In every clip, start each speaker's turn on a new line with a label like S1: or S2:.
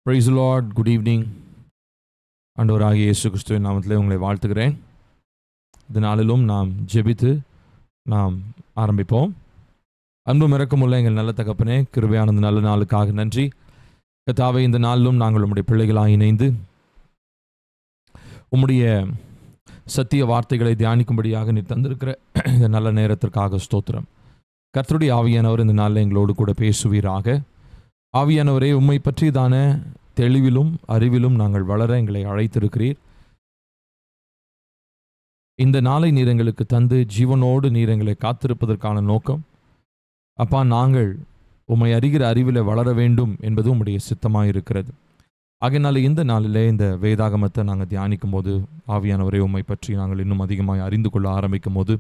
S1: Praise the Lord. Good evening. ஆண்டவராகிய இயேசு கிறிஸ்துவின் நாமத்திலே உங்களை வாழ்த்துகிறேன். இந்த நாளிலும் நாம் ஜெபித்து நாம் ஆரம்பிப்போம். அன்பும் இரக்கமுள்ள எங்கள் நல்ல தகப்பனே, கிருபையான இந்த நல்ல நாளுக்காக நன்றி. கர்த்தாவே, இந்த நாளிலும் நாங்கள் உம்முடைய பிள்ளைகளாக இணைந்து உம்முடைய சத்திய வார்த்தைகளை தியானிக்கும்படியாக நீர் தந்திருக்கிற இந்த நல்ல நேரத்திற்காக ஸ்தோத்திரம். கர்த்தருடைய ஆவியானவர் இந்த நாளில் எங்களோடு கூட பேசுவீராக. ஆவியானவரே, உம்மை பற்றியதான தெளிவிலும் அறிவிலும் நாங்கள் வளர எங்களை அழைத்திருக்கிறீர். இந்த நாளை நீர் எங்களுக்கு தந்து ஜீவனோடு நீர் எங்களை காத்திருப்பதற்கான நோக்கம், அப்பா, நாங்கள் உம்மை அறிகிற அறிவில் வளர வேண்டும் என்பது உம்முடைய சித்தமாக இருக்கிறது. ஆகையினால இந்த நாளிலே இந்த வேதாகமத்தை நாங்கள் தியானிக்கும் போது, ஆவியானவரே, உம்மை பற்றி நாங்கள் இன்னும் அதிகமாக அறிந்து கொள்ள ஆரம்பிக்கும் போது,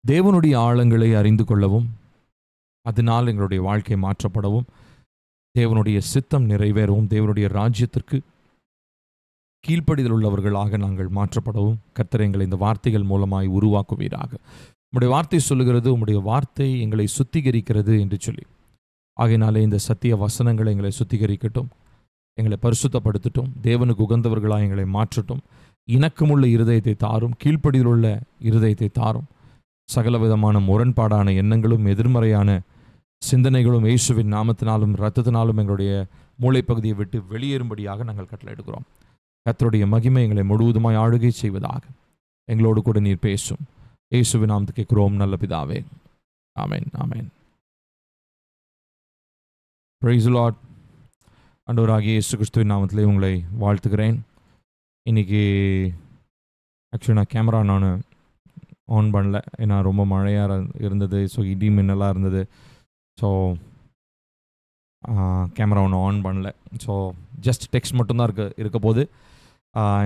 S1: தேவனுடைய ஆழங்களை அறிந்து கொள்ளவும், அதனால் எங்களுடைய வாழ்க்கை மாற்றப்படவும், தேவனுடைய சித்தம் நிறைவேறவும், தேவனுடைய ராஜ்யத்திற்கு கீழ்ப்படிதல் உள்ளவர்களாக நாங்கள் மாற்றப்படவும் கர்த்தர் எங்களை இந்த வார்த்தைகள் மூலமாய் உருவாக்குவீராக. உம்முடைய வார்த்தை சொல்லுகிறது, உம்முடைய வார்த்தை எங்களை சுத்திகரிக்கிறது என்று சொல்லி. ஆகையினாலே இந்த சத்திய வசனங்களை எங்களை சுத்திகரிக்கட்டும், எங்களை பரிசுத்தப்படுத்தட்டும், தேவனுக்கு உகந்தவர்களாக எங்களை மாற்றட்டும். இணக்கமுள்ள இருதயத்தை தாரும், கீழ்ப்படிதல் உள்ள இருதயத்தை தாரும். சகலவிதமான முரண்பாடான எண்ணங்களும் எதிர்மறையான சிந்தனைகளும் இயேசுவின் நாமத்தினாலும் இரத்தத்தினாலும் எங்களுடைய மூளைப்பகுதியை விட்டு வெளியேறும்படியாக நாங்கள் கட்டளையிடுகிறோம். கர்த்தருடைய மகிமை எங்களை முழுவதுமாய் ஆளுகை செய்வதாக. எங்களோடு கூட நீர் பேசும். இயேசுவின் நாமத்துக்கு கேட்கிறோம் நல்ல பிதாவே, ஆமென், ஆமென். Price the Lord. ஆண்டவராகிய இயேசு கிறிஸ்துவின் நாமத்திலே உங்களை வாழ்த்துகிறேன். இன்றைக்கி ஆக்சுவலி நான் கேமரா ஆன் பண்ணல, ஏன்னா ரொம்ப மழையாக இருந்தது. ஸோ இடி மின்னலாக இருந்தது. ஸோ கேமரா ஒன்று ஆன் பண்ணல. ஸோ ஜஸ்ட் டெக்ஸ்ட் மட்டும்தான் இருக்க போது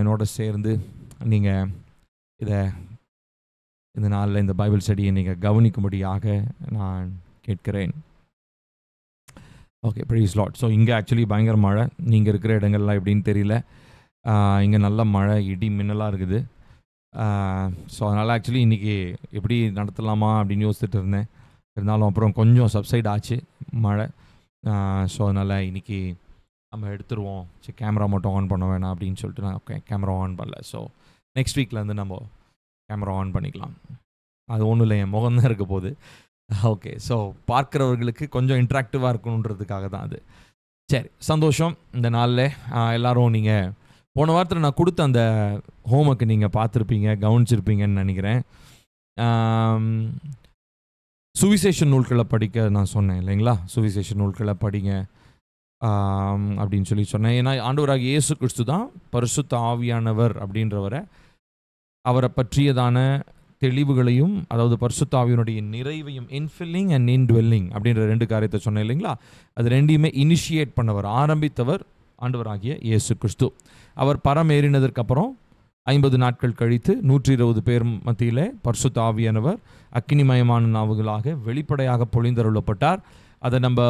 S1: என்னோட சேர்ந்து நீங்கள் இந்த நாளில் இந்த பைபிள் ஸ்டடியை நீங்கள் கவனிக்கும்படியாக நான் கேட்கிறேன். Okay, praise lord. ஸோ இங்கே ஆக்சுவலி பயங்கர மழை. நீங்கள் இருக்கிற இடங்கள்லாம் எப்படின்னு தெரியல. இங்கே நல்ல மழை, இடி மின்னலாக இருக்குது. ஸோ அதனால் ஆக்சுவலி இன்றைக்கி எப்படி நடத்தலாமா அப்படின்னு யோசிச்சுட்டு இருந்தேன். இருந்தாலும் அப்புறம் கொஞ்சம் சப்சைட் ஆச்சு மழை. ஸோ அதனால் இன்றைக்கி நம்ம எடுத்துருவோம், சரி கேமரா மட்டும் ஆன் பண்ண வேணாம் அப்படின்னு சொல்லிட்டு நான் கேமரா ஆன் பண்ணல. ஸோ நெக்ஸ்ட் வீக்லேருந்து நம்ம கேமரா ஆன் பண்ணிக்கலாம். அது ஒன்றும் இல்லை, என் முகம் தான் இருக்க போகுது. ஓகே, ஸோ பார்க்குறவர்களுக்கு கொஞ்சம் இன்ட்ராக்டிவாக இருக்கணுன்றதுக்காக தான் அது. சரி, சந்தோஷம். இந்த நாளில் எல்லோரும் நீங்கள் போன வாரத்தில் நான் கொடுத்த அந்த ஹோம்ஒர்க்கு நீங்கள் பார்த்துருப்பீங்க, கவனிச்சிருப்பீங்கன்னு நினைக்கிறேன். சுவிசேஷ நூல்களை படிக்க நான் சொன்னேன் இல்லைங்களா? சுவிசேஷ நூல்களை படிங்க அப்படின்னு சொல்லி சொன்னேன். ஏன்னா ஆண்டவராகிய இயேசு கிறிஸ்து தான் பரிசுத்த ஆவியானவர் அப்படின்றவரை, அவரை பற்றியதான தெளிவுகளையும், அதாவது பரிசுத்த ஆவியினுடைய நிறைவையும், இன்ஃபில்லிங் அண்ட் இன்ட்வெல்லிங் அப்படின்ற ரெண்டு காரியத்தை சொன்னேன் இல்லைங்களா? அது ரெண்டையுமே இனிஷியேட் பண்ணவர், ஆரம்பித்தவர் ஆண்டவராகிய இயேசு கிறிஸ்து. அவர் பரமேறினதற்கப்புறம் 50 நாட்கள் கழித்து 120 பேர் மத்தியிலே பரிசுத்த ஆவியானவர் அக்கினிமயமான நாவுகளாக வெளிப்படையாக பொழிந்தருளப்பட்டார். அதை நம்ம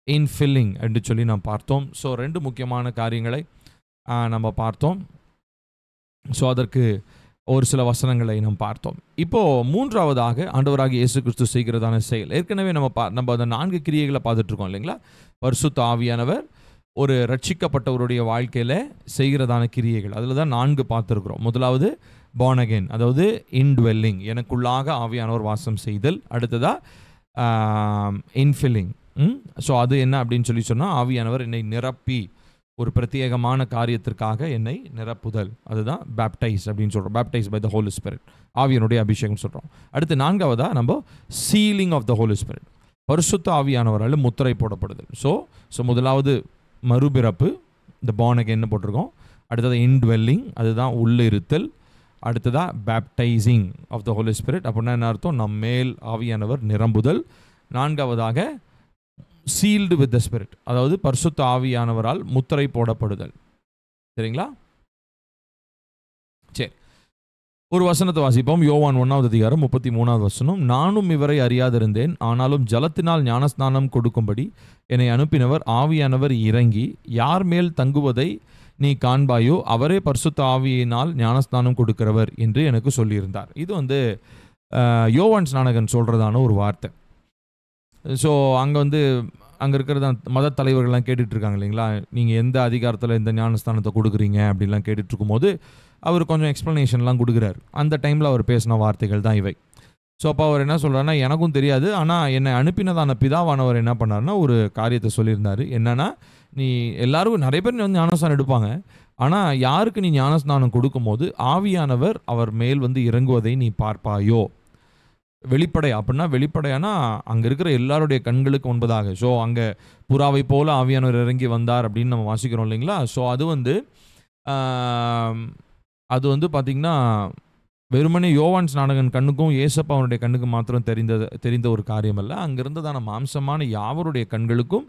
S1: இன்ஃபில்லிங் என்று சொல்லி நாம் பார்த்தோம். ஸோ ரெண்டு முக்கியமான காரியங்களை நம்ம பார்த்தோம். ஸோ அதற்கு ஒரு சில வசனங்களை நாம் பார்த்தோம். இப்போது மூன்றாவதாக ஆண்டவராகிய இயேசு கிறிஸ்து செய்கிறதான செயல். ஏற்கனவே நம்ம அந்த 4 கிரியைகளை பார்த்துட்ருக்கோம் இல்லைங்களா? பரிசுத்த ஆவியானவர் ஒரு ரட்சிக்கப்பட்டவருடைய வாழ்க்கையில் செய்கிறதான கிரியைகள், அதில் தான் 4 பார்த்துருக்குறோம். முதலாவது born again, அதாவது இன்ட்வெல்லிங், எனக்குள்ளாக ஆவியானவர் வாசம் செய்தல். அடுத்ததாக இன்ஃபில்லிங். ஸோ அது என்ன அப்படின்னு சொல்லி சொன்னால், ஆவியானவர் என்னை நிரப்பி ஒரு பிரத்யேகமான காரியத்திற்காக என்னை நிரப்புதல், அதுதான் பேப்டைஸ் அப்படின்னு சொல்கிறோம். Baptise by the Holi spirit, ஆவியனுடைய அபிஷேகம் சொல்கிறோம். அடுத்து 4வதாக நம்ம sealing of the Holi spirit, பரிசுத்த ஆவியானவரால் முத்திரை போடப்படுதல். ஸோ முதலாவது மறுபிறப்பு, இந்த born again போட்டிருக்கோம். அடுத்தது இன்ட்வெல்லிங், அதுதான் உள்ளே இருத்தல். அடுத்ததாக baptising of the Holi Spirit, அப்படின்னா என்ன அர்த்தம்? நம் மேல் ஆவியானவர் நிரம்புதல். 4வதாக சீல்டு வித் த ஸ்பிரிட், அதாவது பரிசுத்த ஆவியானவரால் முத்திரை போடப்படுதல். சரிங்களா? சரி, ஒரு வசனத்தை வாசிப்போம். யோவான் 1வது அதிகாரம் 33வது வசனம். நானும் இவரை அறியாதிருந்தேன், ஆனாலும் ஜலத்தினால் ஞானஸ்நானம் கொடுக்கும்படி என்னை அனுப்பினவர் ஆவியானவர் இறங்கி யார் மேல் தங்குவதை நீ காண்பாயோ அவரே பரிசுத்த ஆவியினால் ஞானஸ்நானம் கொடுக்கிறவர் என்று எனக்கு சொல்லியிருந்தார். இது யோவான் ஸ்நானகன் சொல்கிறதான ஒரு வார்த்தை. ஸோ அங்கே அங்கே இருக்கிற மத தலைவர்கள்லாம் கேட்டுட்டு இருக்காங்க இல்லைங்களா, நீங்கள் எந்த அதிகாரத்தில் இந்த ஞானஸ்தானத்தை கொடுக்குறீங்க அப்படின்லாம் கேட்டுட்டு இருக்கும்போது அவர் கொஞ்சம் எக்ஸ்ப்ளனேஷன்லாம் கொடுக்குறாரு. அந்த டைமில் அவர் பேசின வார்த்தைகள் தான் இவை. ஸோ அப்போ அவர் என்ன சொல்கிறாருன்னா, எனக்கும் தெரியாது, ஆனால் என்னை அனுப்பினதான பிதாவானவர் என்ன பண்ணார்னா ஒரு காரியத்தை சொல்லியிருந்தார். என்னன்னா, நீ எல்லாருக்கும் நிறைய பேர் வந்து ஞானஸ்தானம் எடுப்பாங்க, ஆனால் யாருக்கு நீ ஞானஸ்நானம் கொடுக்கும்போது ஆவியானவர் அவர் மேல் வந்து இறங்குவதை நீ பார்ப்பாயோ. வெளிப்படை அப்படின்னா வெளிப்படையானா அங்கே இருக்கிற எல்லாருடைய கண்களுக்கு முன்பதாக. ஸோ அங்கே புறாவை போல ஆவியானவர் இறங்கி வந்தார் அப்படின்னு நம்ம வாசிக்கிறோம் இல்லைங்களா. ஸோ அது வந்து பார்த்திங்கன்னா வெறுமனே யோவான் ஸ்நானகன் கண்ணுக்கும் ஏசப்பா அவனுடைய கண்ணுக்கு மாத்திரம் தெரிந்த ஒரு காரியம் அல்ல, அங்கே இருந்ததான மாம்சமான யாவருடைய கண்களுக்கும்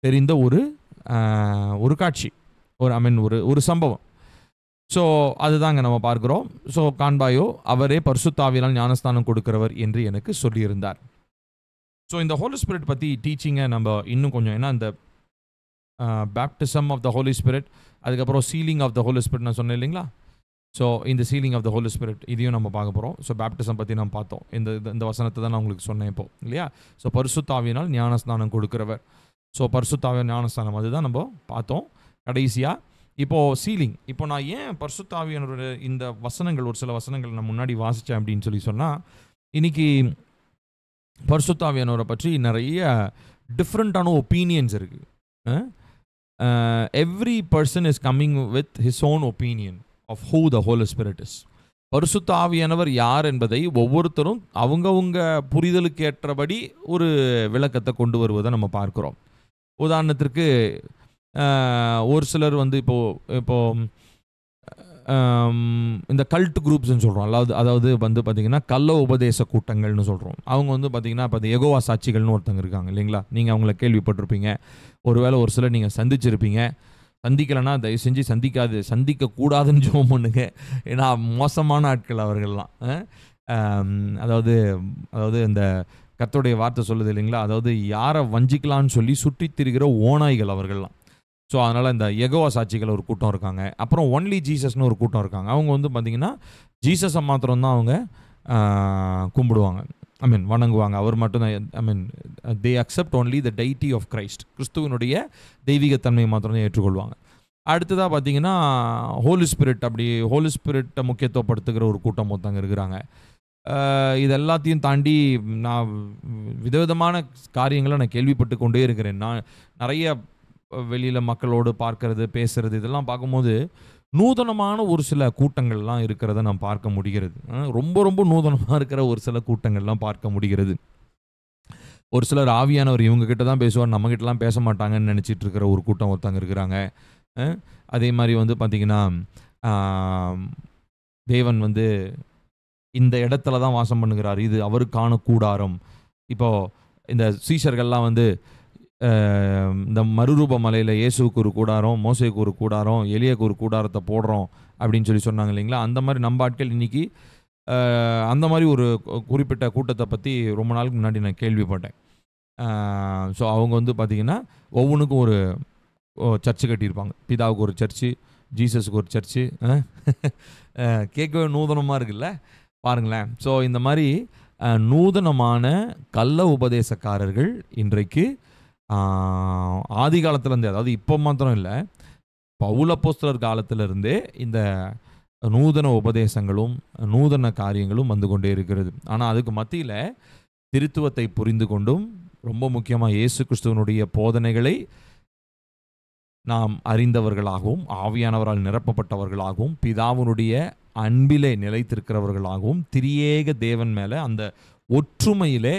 S1: தெரிந்த ஒரு காட்சி, ஒரு சம்பவம். ஸோ அதுதாங்க நம்ம பார்க்குறோம். ஸோ காண்பாயோ அவரே பரிசுத்தாவியினால் ஞானஸ்தானம் கொடுக்கிறவர் என்று எனக்கு சொல்லியிருந்தார். ஸோ இந்த ஹோலி ஸ்பிரிட் பற்றி டீச்சிங்கை நம்ம இன்னும் கொஞ்சம், ஏன்னா இந்த baptism of the Holi spirit, அதுக்கப்புறம் sealing of the Holi spirit நான் சொன்னேன் இல்லைங்களா. ஸோ இந்த sealing of the Holi spirit இதையும் நம்ம பார்க்க போகிறோம். ஸோ பேப்டிசம் பற்றி நம்ம பார்த்தோம். இந்த வசனத்தை தான் நான் உங்களுக்கு சொன்னேன் இப்போ இல்லையா. ஸோ பரிசுத்தாவியினால் ஞானஸ்தானம் கொடுக்கிறவர். ஸோ பரிசுத்தாவியின் ஞானஸ்தானம் அதுதான் நம்ம பார்த்தோம். கடைசியாக இப்போது சீலிங். இப்போ நான் ஏன் பரிசுத்தாவியனோட இந்த வசனங்கள், ஒரு சில வசனங்கள் நான் முன்னாடி வாசித்தேன் அப்படின்னு சொன்னால், இன்றைக்கி பரிசுத்தாவியனோரை பற்றி நிறைய டிஃப்ரெண்ட்டான ஒப்பீனியன்ஸ் இருக்குது. Every person is coming with his own opinion of who the Holi Spirit is. பரிசுத்த ஆவியானவர் யார் என்பதை ஒவ்வொருத்தரும் அவங்கவுங்க புரிதலுக்கு ஏற்றபடி ஒரு விளக்கத்தை கொண்டு வருவதை நம்ம பார்க்குறோம். உதாரணத்திற்கு ஒரு சிலர் வந்து இப்போது இந்த கல்ட் குரூப்ஸ்ன்னு சொல்கிறோம். அதாவது வந்து பார்த்திங்கன்னா கள்ள உபதேச கூட்டங்கள்னு சொல்கிறோம். அவங்க வந்து பார்த்திங்கன்னா இப்போ யெகோவா சாட்சிகள்னு ஒருத்தங்க இருக்காங்க இல்லைங்களா. நீங்கள் அவங்கள கேள்விப்பட்டிருப்பீங்க, ஒருவேளை ஒரு சிலர் நீங்கள் சந்திச்சிருப்பீங்க. சந்திக்கலைன்னா தயவு செஞ்சு சந்திக்கக்கூடாதுன்னு ஜெபம் பண்ணுங்க. ஏன்னா மோசமான ஆட்கள் அவர்கள்லாம். அதாவது இந்த கர்த்தருடைய வார்த்தை சொல்லுது இல்லைங்களா, அதாவது யாரை வஞ்சிக்கலான்னு சொல்லி சுற்றித் திரிகிற ஓநாய்கள் அவர்கள்லாம். ஸோ அதனால் இந்த யெகோவா சாட்சிகள் ஒரு கூட்டம் இருக்காங்க. அப்புறம் ஒன்லி ஜீசஸ்னு ஒரு கூட்டம் இருக்காங்க. அவங்க வந்து பார்த்திங்கன்னா ஜீசஸை மாத்திரம்தான் அவங்க கும்பிடுவாங்க, வணங்குவாங்க. அவர் மட்டும்தான் they accept only the deity of Christ. கிறிஸ்துவனுடைய தெய்வீகத்தன்மையை மாத்திரம் தான் ஏற்றுக்கொள்வாங்க. அடுத்ததாக பார்த்தீங்கன்னா ஹோலி ஸ்பிரிட்டை முக்கியத்துவப்படுத்துகிற ஒரு கூட்டம் ஒருத்தங்க இருக்கிறாங்க. இது எல்லாத்தையும் தாண்டி நான் விதவிதமான காரியங்களை நான் கேள்விப்பட்டு கொண்டே இருக்கிறேன். நான் நிறைய வெளியில் மக்களோடு பார்க்கறது, பேசுகிறது, இதெல்லாம் பார்க்கும்போது நூதனமான ஒரு சில கூட்டங்கள்லாம் இருக்கிறத நான் பார்க்க முடிகிறது. ரொம்ப ரொம்ப நூதனமாக இருக்கிற ஒரு சில கூட்டங்கள்லாம் பார்க்க முடிகிறது. ஒரு சிலர் ஆவியானவர் இவங்ககிட்ட தான் பேசுவார், நம்மகிட்டலாம் பேச மாட்டாங்கன்னு நினச்சிட்டு இருக்கிற ஒரு கூட்டம் ஒருத்தங்க இருக்கிறாங்க. அதே மாதிரி வந்து பார்த்திங்கன்னா தேவன் வந்து இந்த இடத்துல தான் வாசம் பண்ணுகிறார், இது அவருக்கான கூடாரம். இப்போது இந்த சீஷர்கள்லாம் வந்து இந்த மறுரூப மலையில் இயேசுவுக்கு ஒரு கூடாரம், மோசேக்கு ஒரு கூடாரம், எலியாக்கு ஒரு கூடாரத்தை போடுறோம் அப்படின்னு சொன்னாங்க இல்லைங்களா. அந்த மாதிரி நம்ம ஆட்கள் இன்றைக்கி அந்த மாதிரி ஒரு குறிப்பிட்ட கூட்டத்தை பற்றி ரொம்ப நாளுக்கு முன்னாடி நான் கேள்விப்பட்டேன். ஸோ அவங்க வந்து பார்த்திங்கன்னா ஒவ்வொன்றுக்கும் ஒரு சர்ச்சு கட்டியிருப்பாங்க. பிதாவுக்கு ஒரு சர்ச்சு, ஜீசஸுக்கு ஒரு சர்ச்சு. கேட்கவே நூதனமாக இருக்குல்ல, பாருங்களேன். ஸோ இந்த மாதிரி நூதனமான கள்ள உபதேசக்காரர்கள் இன்றைக்கு ஆதி காலத்துலேருந்தே, அதாவது இப்போ மாத்திரம் இல்லை, பவுல் அப்போஸ்தலர் காலத்திலிருந்தே இந்த நூதன உபதேசங்களும் நூதன காரியங்களும் வந்து கொண்டே இருக்கிறது. ஆனால் அதுக்கு மத்தியில் திருத்துவத்தை புரிந்து கொண்டும் ரொம்ப முக்கியமாக இயேசு கிறிஸ்துவனுடைய போதனைகளை நாம் அறிந்தவர்களாகவும் ஆவியானவரால் நிரப்பப்பட்டவர்களாகவும் பிதாவினுடைய அன்பிலே நிலைத்திருக்கிறவர்களாகவும் திரியேக தேவன் மேலே அந்த ஒற்றுமையிலே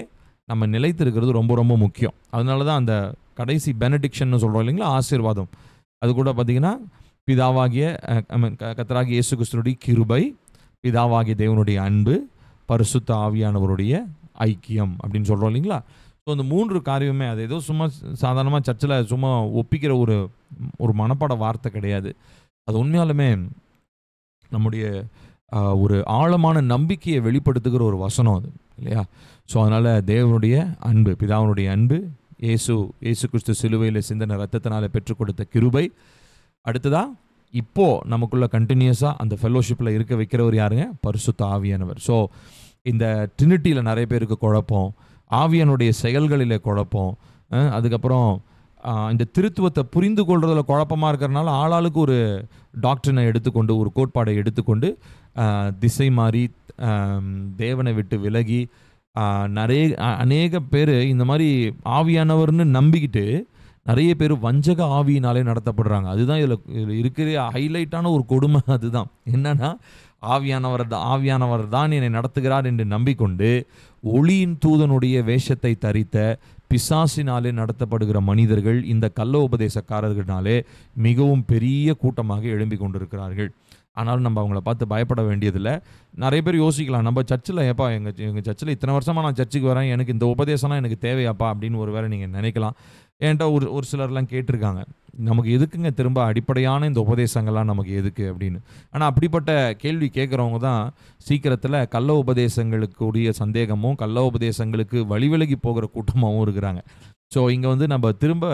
S1: நம்ம நிலைத்திருக்கிறது ரொம்ப ரொம்ப முக்கியம். அதனால தான் அந்த கடைசி பெனடிக்ஷன்னு சொல்கிறோம் இல்லைங்களா, ஆசீர்வாதம், அது கூட பார்த்திங்கன்னா பிதாவாகிய கர்த்தராகிய இயேசு கிறிஸ்துவினுடைய கிருபை, பிதாவாகிய தேவனுடைய அன்பு, பரிசுத்த ஆவியானவருடைய ஐக்கியம் அப்படின்னு சொல்கிறோம் இல்லைங்களா. ஸோ இந்த 3 காரியமே அது ஏதோ சும்மா சாதாரணமாக சர்ச்சில் சும்மா ஒப்பிக்கிற ஒரு மனப்பாட வார்த்தை கிடையாது. அது உண்மையாலுமே நம்முடைய ஒரு ஆழமான நம்பிக்கையை வெளிப்படுத்துகிற ஒரு வசனம் அது இல்லையா. ஸோ அதனால் தேவனுடைய அன்பு, பிதாவினுடைய அன்பு, இயேசு கிறிஸ்து சிலுவையில் சிந்தின ரத்தத்தினால் பெற்றுக் கொடுத்த கிருபை, அடுத்ததாக இப்போது நமக்குள்ளே கண்டினியூஸாக அந்த ஃபெல்லோஷிப்பில் இருக்க வைக்கிறவர் யாருங்க? பரிசுத்த ஆவியானவர். ஸோ இந்த ட்ரினிட்டியில் நிறைய பேருக்கு குழப்பம், ஆவியானுடைய செயல்களில் குழப்பம், அதுக்கப்புறம் இந்த திருத்துவத்தை புரிந்து கொள்றதுல குழப்பமாக இருக்கிறனால ஆளாளுக்கு ஒரு டாக்டரினை எடுத்துக்கொண்டு, ஒரு கோட்பாடை எடுத்துக்கொண்டு திசை மாறி தேவனை விட்டு விலகி அநேக பேர் இந்த மாதிரி ஆவியானவர்னு நம்பிக்கிட்டு நிறைய பேர் வஞ்சக ஆவியினாலே நடத்தப்படுறாங்க. அதுதான் இதில் இருக்கிற ஹைலைட்டான ஒரு கொடுமை. அதுதான் என்னன்னா, ஆவியானவர் தான் என்னை நடத்துகிறார் என்று நம்பிக்கொண்டு ஒளியின் தூதனுடைய வேஷத்தை தரித்த பிசாசினாலே நடத்தப்படுகிற மனிதர்கள் இந்த கள்ள உபதேசக்காரர்களாலே மிகவும் பெரிய கூட்டமாக எழும்பி கொண்டிருக்கிறார்கள். ஆனாலும் நம்ம அவங்கள பார்த்து பயப்பட வேண்டியதில்லை. நிறைய பேர் யோசிக்கலாம், நம்ம சர்ச்சில் ஏப்பா எங்கள் சர்ச்சில் இத்தனை வருஷமாக நான் சர்ச்சுக்கு வரேன், எனக்கு இந்த உபதேசம்லாம் எனக்கு தேவையாப்பா அப்படின்னு ஒரு வேளை நீங்கள் நினைக்கலாம். என்கிட்ட ஒரு சிலர்லாம் கேட்டிருக்காங்க, நமக்கு எதுக்குங்க திரும்ப அடிப்படையான இந்த உபதேசங்கள்லாம் நமக்கு எதுக்கு அப்படின்னு. ஆனால் அப்படிப்பட்ட கேள்வி கேட்குறவங்க தான் சீக்கிரத்தில் கள்ள உபதேசங்களுக்கு உரிய சந்தேகமும் கள்ள உபதேசங்களுக்கு வழிவிலகி போகிற கூட்டமாகவும் இருக்கிறாங்க. ஸோ இங்கே நம்ம திரும்ப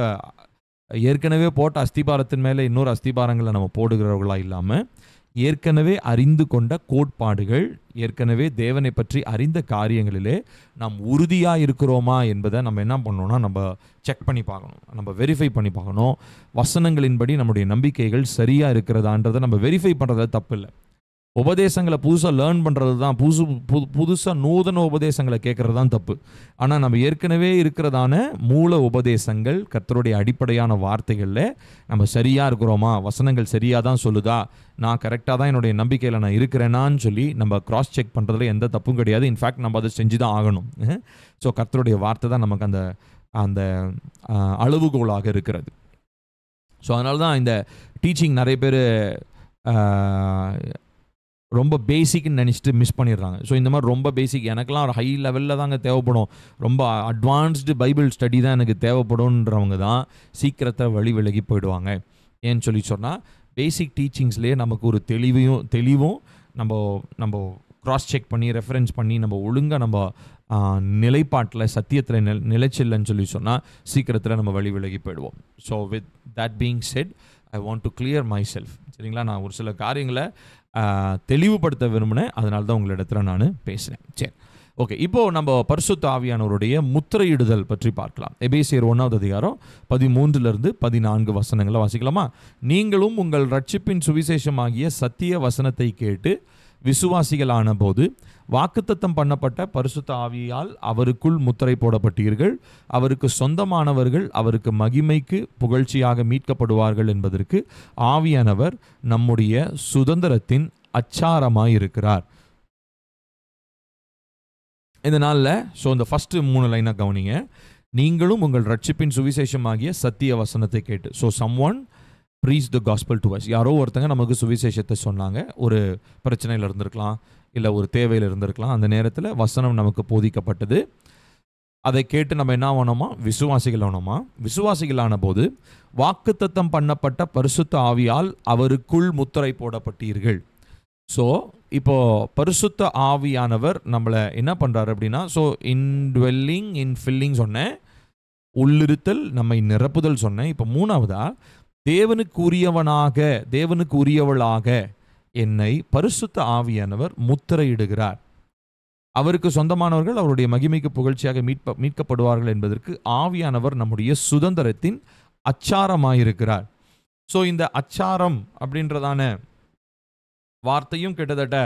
S1: ஏற்கனவே போட்ட அஸ்திபாரத்தின் மேலே இன்னொரு அஸ்திபாரங்களை நம்ம போடுகிறவர்களா இல்லாமல் ஏற்கனவே அறிந்து கொண்ட கோட்பாடுகள், ஏற்கனவே தேவனை பற்றி அறிந்த காரியங்களிலே நாம் உறுதியாக இருக்கிறோமா என்பதை நம்ம என்ன பண்ணணும்னா நம்ம செக் பண்ணி பார்க்கணும், நம்ம வெரிஃபை பண்ணி பார்க்கணும். வசனங்களின்படி நம்முடைய நம்பிக்கைகள் சரியாக இருக்கிறதான்றதை நம்ம வெரிஃபை பண்ணுறது தப்பு இல்லை. உபதேசங்களை புதுசாக லேர்ன் பண்ணுறது தான், புதுசாக நூதன உபதேசங்களை கேட்குறது தான் தப்பு. ஆனால் நம்ம ஏற்கனவே இருக்கிறதான மூல உபதேசங்கள், கர்த்தருடைய அடிப்படையான வார்த்தைகளில் நம்ம சரியாக இருக்கிறோமா, வசனங்கள் சரியாக தான் சொல்லுதா, நான் கரெக்டாக தான் என்னுடைய நம்பிக்கையில் நான் இருக்கிறேனான்னு சொல்லி நம்ம கிராஸ் செக் பண்ணுறதுல எந்த தப்பும் கிடையாது. இன்ஃபேக்ட் நம்ம அதை செஞ்சு தான் ஆகணும். ஸோ கர்த்தருடைய வார்த்தை தான் நமக்கு அந்த அளவுகோலாக இருக்கிறது. ஸோ அதனால தான் இந்த டீச்சிங் நிறைய பேர் ரொம்ப பேசிக்னு நினச்சிட்டு மிஸ் பண்ணிடுறாங்க. ஸோ இந்த மாதிரி ரொம்ப பேசிக், எனக்கெல்லாம் ஒரு ஹை லெவலில் தாங்க தேவைப்படும், ரொம்ப அட்வான்ஸ்டு பைபிள் ஸ்டடி தான் எனக்கு தேவைப்படும்ன்றவங்க தான் சீக்கிரத்தை வழி விலகி போயிடுவாங்க. ஏன்னு சொல்லி சொன்னால், பேசிக் டீச்சிங்ஸ்லேயே நமக்கு ஒரு தெளிவும் நம்ம க்ராஸ் செக் பண்ணி ரெஃபரன்ஸ் பண்ணி நம்ம ஒழுங்காக நம்ம நிலைப்பாட்டில் சத்தியத்தில் நிலைச்சில்லைன்னு சொல்லி சொன்னால் சீக்கிரத்தில் நம்ம வழி விலகி போயிடுவோம். So with that being set, I want to clear my self. சரிங்களா, நான் ஒரு சில காரியங்களை தெளிவுபடுத்த விரும்பினேன், அதனால தான் உங்களிடத்தில் நான் பேசுகிறேன். சரி, ஓகே. இப்போது நம்ம பரிசுத்த ஆவியானவருடைய முத்திரையிடுதல் பற்றி பார்க்கலாம். எபேசியர் 1வது அதிகாரம் 13-14 வசனங்களை வாசிக்கலாமா? நீங்களும் உங்கள் ரட்சிப்பின் சுவிசேஷமாகிய சத்திய வசனத்தை கேட்டு விசுவாசிகளான போது வாக்குத்தத்தம் பண்ணப்பட்ட பரிசுத்த ஆவியால் அவருக்குள் முத்திரை போடப்பட்டீர்கள். அவருக்கு சொந்தமானவர்கள் அவருக்கு மகிமைக்கு புகழ்ச்சியாக மீட்கப்படுவார்கள் என்பதற்கு ஆவியானவர் நம்முடைய சுதந்திரத்தின் அச்சாரமாயிருக்கிறார். இந்த நாளில் இந்த ஃபர்ஸ்ட் 3 லைனாக கவனிங்க. நீங்களும் உங்கள் ரட்சிப்பின் சுவிசேஷமாகிய சத்திய வசனத்தை கேட்டு. someone preach the gospel to us. யாரோ ஒருத்தங்க நமக்கு சுவிசேஷத்தை சொன்னாங்க. ஒரு பிரச்சனையில் இருந்திருக்கலாம், இல்லை ஒரு தேவையில் இருந்திருக்கலாம். அந்த நேரத்தில் வசனம் நமக்கு போதிக்கப்பட்டது. அதை கேட்டு நம்ம என்ன ஆனோமா? விசுவாசிகள் ஆனோமா? விசுவாசிகளான போது வாக்குத்தத்தம் பண்ணப்பட்ட பரிசுத்த ஆவியால் அவருக்குள் முத்திரை போடப்பட்டீர்கள். ஸோ இப்போ பரிசுத்த ஆவியானவர் நம்மளை என்ன பண்ணுறாரு அப்படின்னா, இன்ட்வெல்லிங் இன்ஃபில்லிங் சொன்னேன், உள்ளிருத்தல் நம்மை நிரப்புதல் சொன்னேன். இப்போ 3வதா தேவனுக்கு உரியவளாக என்னை பரிசுத்த ஆவியானவர் முத்திரையிடுகிறார். அவருக்கு சொந்தமானவர்கள் அவருடைய மகிமைக்கு புகழ்ச்சியாக மீட்கப்படுவார்கள் என்பதற்கு ஆவியானவர் நம்முடைய சுதந்திரத்தின் அச்சாரமாயிருக்கிறார். ஸோ இந்த அச்சாரம் அப்படின்றதான வார்த்தையும் கிட்டத்தட்ட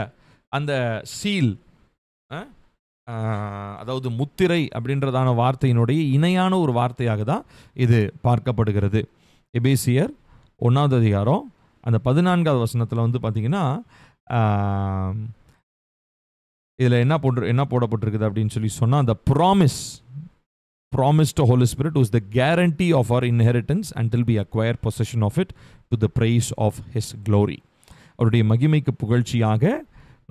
S1: அந்த சீல், அதாவது முத்திரை அப்படின்றதான வார்த்தையினுடைய இணையான ஒரு வார்த்தையாக தான் இது பார்க்கப்படுகிறது. எபேசியர் 1வது அதிகாரம் அந்த 14வது வசனத்தில் பார்த்தீங்கன்னா, இதில் என்ன போடப்பட்டிருக்குது அப்படின்னு சொல்லி சொன்னால், அந்த promise to Holy Spirit was the guarantee of our inheritance until we acquire possession of it to the praise of His glory. அவருடைய மகிமைக்கு புகழ்ச்சியாக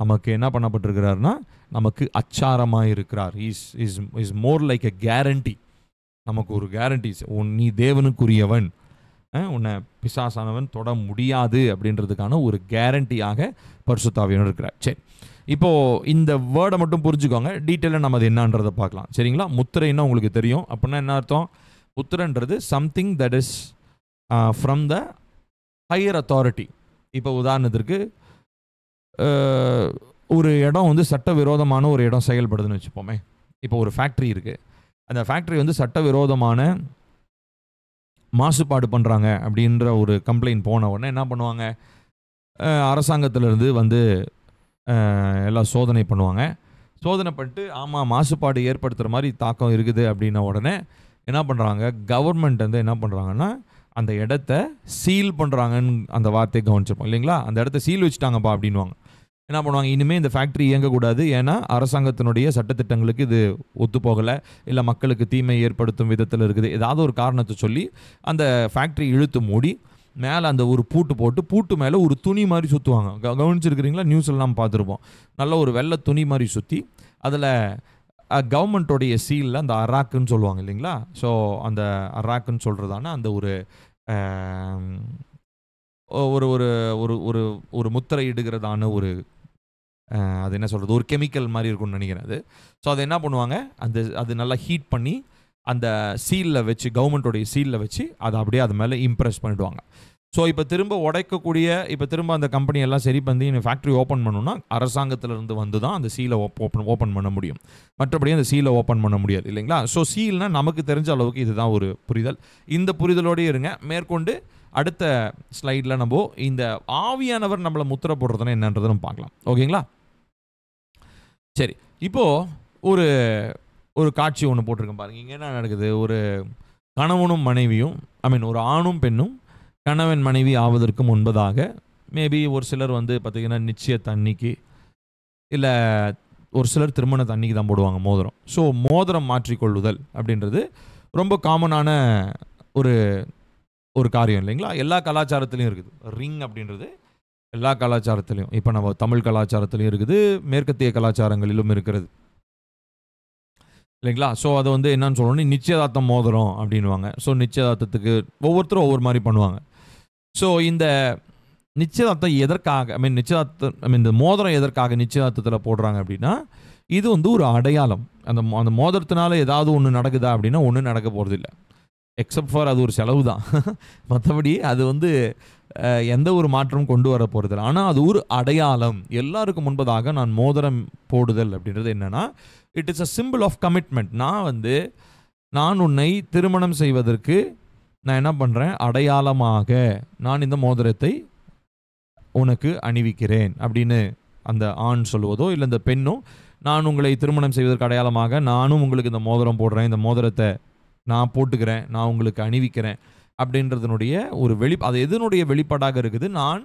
S1: நமக்கு என்ன பண்ணப்பட்டிருக்கிறார்னா, நமக்கு அச்சாரமாக இருக்கிறார். Is more like a guarantee. நமக்கு ஒரு கேரண்டி, நீ தேவனுக்குரியவன், உன்னை பிசாசானவன் தொட முடியாது அப்படின்றதுக்கான ஒரு கேரண்டியாக பரிசுத்த ஆவியானவர் இருக்கிறார். சரி, இப்போது இந்த வேர்டை மட்டும் புரிஞ்சுக்கோங்க, டீட்டெயிலாக நம்ம அது என்னன்றதை பார்க்கலாம். சரிங்களா, முத்திரைன்னா உங்களுக்கு தெரியும். அப்படின்னா என்ன அர்த்தம்? முத்திரைன்றது something that is from the higher authority. இப்போ உதாரணத்திற்கு ஒரு இடம் சட்டவிரோதமான ஒரு இடம் செயல்படுதுன்னு வச்சுப்போமே. இப்போ ஒரு ஃபேக்ட்ரி இருக்குது, அந்த ஃபேக்ட்ரி வந்து சட்டவிரோதமான மாசுபாடு பண்ணுறாங்க அப்படின்ற ஒரு கம்ப்ளைண்ட் போன உடனே என்ன பண்ணுவாங்க, அரசாங்கத்திலேருந்து வந்து எல்லாம் சோதனை பண்ணுவாங்க. சோதனை பண்ணிட்டு ஆமாம் மாசுபாடு ஏற்படுத்துகிற மாதிரி தாக்கம் இருக்குது அப்படின்ன உடனே என்ன பண்ணுறாங்க, கவர்மெண்ட் வந்து என்ன பண்ணுறாங்கன்னா அந்த இடத்த சீல் பண்ணுறாங்கன்னு அந்த வார்த்தையை கவனிச்சிருப்போம் இல்லைங்களா. அந்த இடத்த சீல் வச்சுட்டாங்கப்பா அப்படின்வாங்க. என்ன பண்ணுவாங்க, இனிமேல் இந்த ஃபேக்ட்ரி இயங்கக்கூடாது, ஏன்னா அரசாங்கத்தினுடைய சட்டத்திட்டங்களுக்கு இது ஒத்து போகலை, இல்லை மக்களுக்கு தீமை ஏற்படுத்தும் விதத்தில் இருக்குது, ஏதாவது ஒரு காரணத்தை சொல்லி அந்த ஃபேக்ட்ரி இழுத்து மூடி மேலே அந்த ஒரு பூட்டு போட்டு பூட்டு மேலே ஒரு துணி மாதிரி சுற்றுவாங்க. கவனிச்சிருக்கிறீங்களா, நியூஸ்லாம் பார்த்துருப்போம். நல்ல ஒரு வெள்ளை துணி மாதிரி சுற்றி அதில் கவர்மெண்ட்டோடைய சீலில் அந்த அராக்குன்னு சொல்லுவாங்க இல்லைங்களா. ஸோ அந்த அராக்குன்னு சொல்கிறதான அந்த ஒரு ஒரு ஒரு ஒரு ஒரு முத்திரை இடுகிறதான ஒரு அது என்ன சொல்கிறது, ஒரு கெமிக்கல் மாதிரி இருக்கும்னு நினைக்கிறேன் அது. ஸோ அதை என்ன பண்ணுவாங்க, அது நல்லா ஹீட் பண்ணி அந்த சீலில் வச்சு, கவர்மெண்ட்டோடைய சீலில் வச்சு அதை அப்படியே அது மேலே இம்ப்ரெஸ் பண்ணிவிடுவாங்க. ஸோ இப்போ திரும்ப உடைக்கக்கூடிய, இப்போ திரும்ப அந்த கம்பெனியெல்லாம் சரி பண்ணி ஃபேக்ட்ரி ஓப்பன் பண்ணணும்னா அரசாங்கத்திலேருந்து வந்து தான் அந்த சீலை ஓப்பன் பண்ண முடியும், மற்றபடி அந்த சீலை ஓப்பன் பண்ண முடியாது இல்லைங்களா. ஸோ சீல்னால் நமக்கு தெரிஞ்ச அளவுக்கு இதுதான் ஒரு புரிதல். இந்த புரிதலோடு இருங்க. மேற்கொண்டு அடுத்த ஸ்லைடில் நம்ம இந்த ஆவியானவர் நம்மளை முத்திரை போடுறதுனா என்னன்றதை நம்ம பார்க்கலாம். ஓகேங்களா. சரி, இப்போது ஒரு காட்சி ஒன்று போட்டிருக்கேன் பாருங்க. இங்கே என்ன நடக்குது, ஒரு கணவனும் மனைவியும், ஒரு ஆணும் பெண்ணும் கணவன் மனைவி ஆவதற்கு முன்பதாக, மேபி ஒரு சிலர் வந்து பார்த்திங்கன்னா நிச்சயத்தன்னைக்கு, இல்லை ஒரு சிலர் திருமணத்தன்னைக்கு தான் போடுவாங்க மோதிரம். ஸோ மோதிரம் மாற்றிக்கொள்ளுதல் அப்படின்றது ரொம்ப காமனான ஒரு காரியம் இல்லைங்களா. எல்லா கலாச்சாரத்துலேயும் இருக்குது ரிங் அப்படின்றது, எல்லா கலாச்சாரத்துலேயும். இப்போ நம்ம தமிழ் கலாச்சாரத்துலேயும் இருக்குது, மேற்கத்திய கலாச்சாரங்களிலும் இருக்கிறது இல்லைங்களா. ஸோ அதை வந்து என்னன்னு சொல்லணும், நிச்சயதார்த்தம் மோதிரம் அப்படின்வாங்க. ஸோ நிச்சயதார்த்தத்துக்கு ஒவ்வொருத்தரும் ஒவ்வொரு மாதிரி பண்ணுவாங்க. ஸோ இந்த நிச்சயதார்த்தம் எதற்காக, இந்த மோதிரம் எதற்காக நிச்சயதார்த்தத்தில் போடுறாங்க அப்படின்னா, இது வந்து ஒரு அடையாளம். அந்த மோதிரத்தினால ஏதாவது ஒன்று நடக்குதா அப்படின்னா ஒன்றும் நடக்க போகிறதில்லை, எக்ஸப்ட் ஃபார் அது ஒரு செலவு தான். மற்றபடி அது வந்து எந்த ஒரு மாற்றமும் கொண்டு வர போகிறதில்லை. ஆனால் அது ஒரு அடையாளம். எல்லாருக்கும் முன்பதாக நான் மோதிரம் போடுதல் அப்படின்றது என்னென்னா, it is a simple of commitment. நான் உன்னை திருமணம் செய்வதற்கு நான் என்ன பண்ணுறேன், அடையாளமாக நான் இந்த மோதிரத்தை உனக்கு அணிவிக்கிறேன் அப்படின்னு அந்த ஆண் சொல்லுவதோ, இல்லை இந்த பெண்ணும் நான் உங்களை திருமணம் செய்வதற்கு அடையாளமாக நானும் உங்களுக்கு இந்த மோதிரம் போடுறேன், இந்த மோதிரத்தை நான் போட்டுக்கிறேன், நான் உங்களுக்கு அணிவிக்கிறேன் அப்படின்றதுனுடைய ஒரு அது எதனுடைய வெளிப்பாடாக இருக்குது, நான்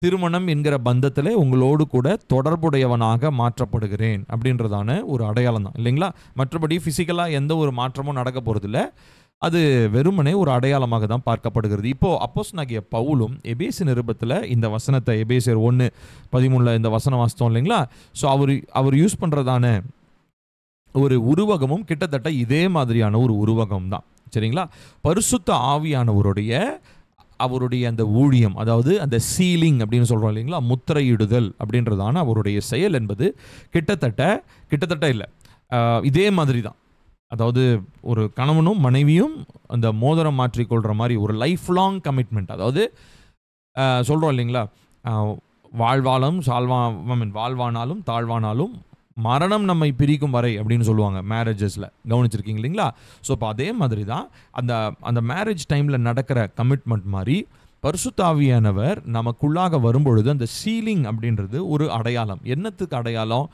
S1: திருமணம் என்கிற பந்தத்தில் உங்களோடு கூட தொடர்புடையவனாக மாற்றப்படுகிறேன் அப்படின்றதான ஒரு அடையாளம் தான் இல்லைங்களா. மற்றபடி ஃபிசிக்கலாக எந்த ஒரு மாற்றமும் நடக்க போகிறதில்ல, அது வெறுமனே ஒரு அடையாளமாக தான் பார்க்கப்படுகிறது. இப்போது அப்போஸ்தலனாகிய பவுலும் எபேசு நிருபத்தில் இந்த வசனத்தை, எபேசியர் 1:13 இந்த வசனம் வாசித்தோம் இல்லைங்களா. ஸோ அவர் யூஸ் பண்ணுறதான ஒரு உருவகமும் கிட்டத்தட்ட இதே மாதிரியான ஒரு உருவகம் தான் சரிங்களா. பரிசுத்த ஆவியானவருடைய அந்த ஊழியம், அதாவது அந்த சீலிங் அப்படின்னு சொல்கிறோம் இல்லைங்களா, முத்திரையிடுதல் அப்படின்றதான அவருடைய செயல் என்பது கிட்டத்தட்ட இல்லை, இதே மாதிரி தான். அதாவது ஒரு கணவனும் மனைவியும் அந்த மோதிரம் மாற்றிக்கொள்கிற மாதிரி ஒரு லைஃப் லாங் கமிட்மெண்ட். அதாவது சொல்கிறோம் இல்லைங்களா, வாழ்வானாலும் தாழ்வானாலும் மரணம் நம்மை பிரிக்கும் வரை அப்படின்னு சொல்லுவாங்க மேரேஜஸில், கவனிச்சிருக்கீங்க இல்லைங்களா. ஸோ இப்போ அதே மாதிரி தான் அந்த மேரேஜ் டைமில் நடக்கிற கமிட்மெண்ட் மாதிரி பரிசுத்த ஆவியானவர் நமக்குள்ளாக வரும்பொழுது அந்த சீலிங் அப்படின்றது ஒரு அடையாளம். என்னத்துக்கு அடையாளம்,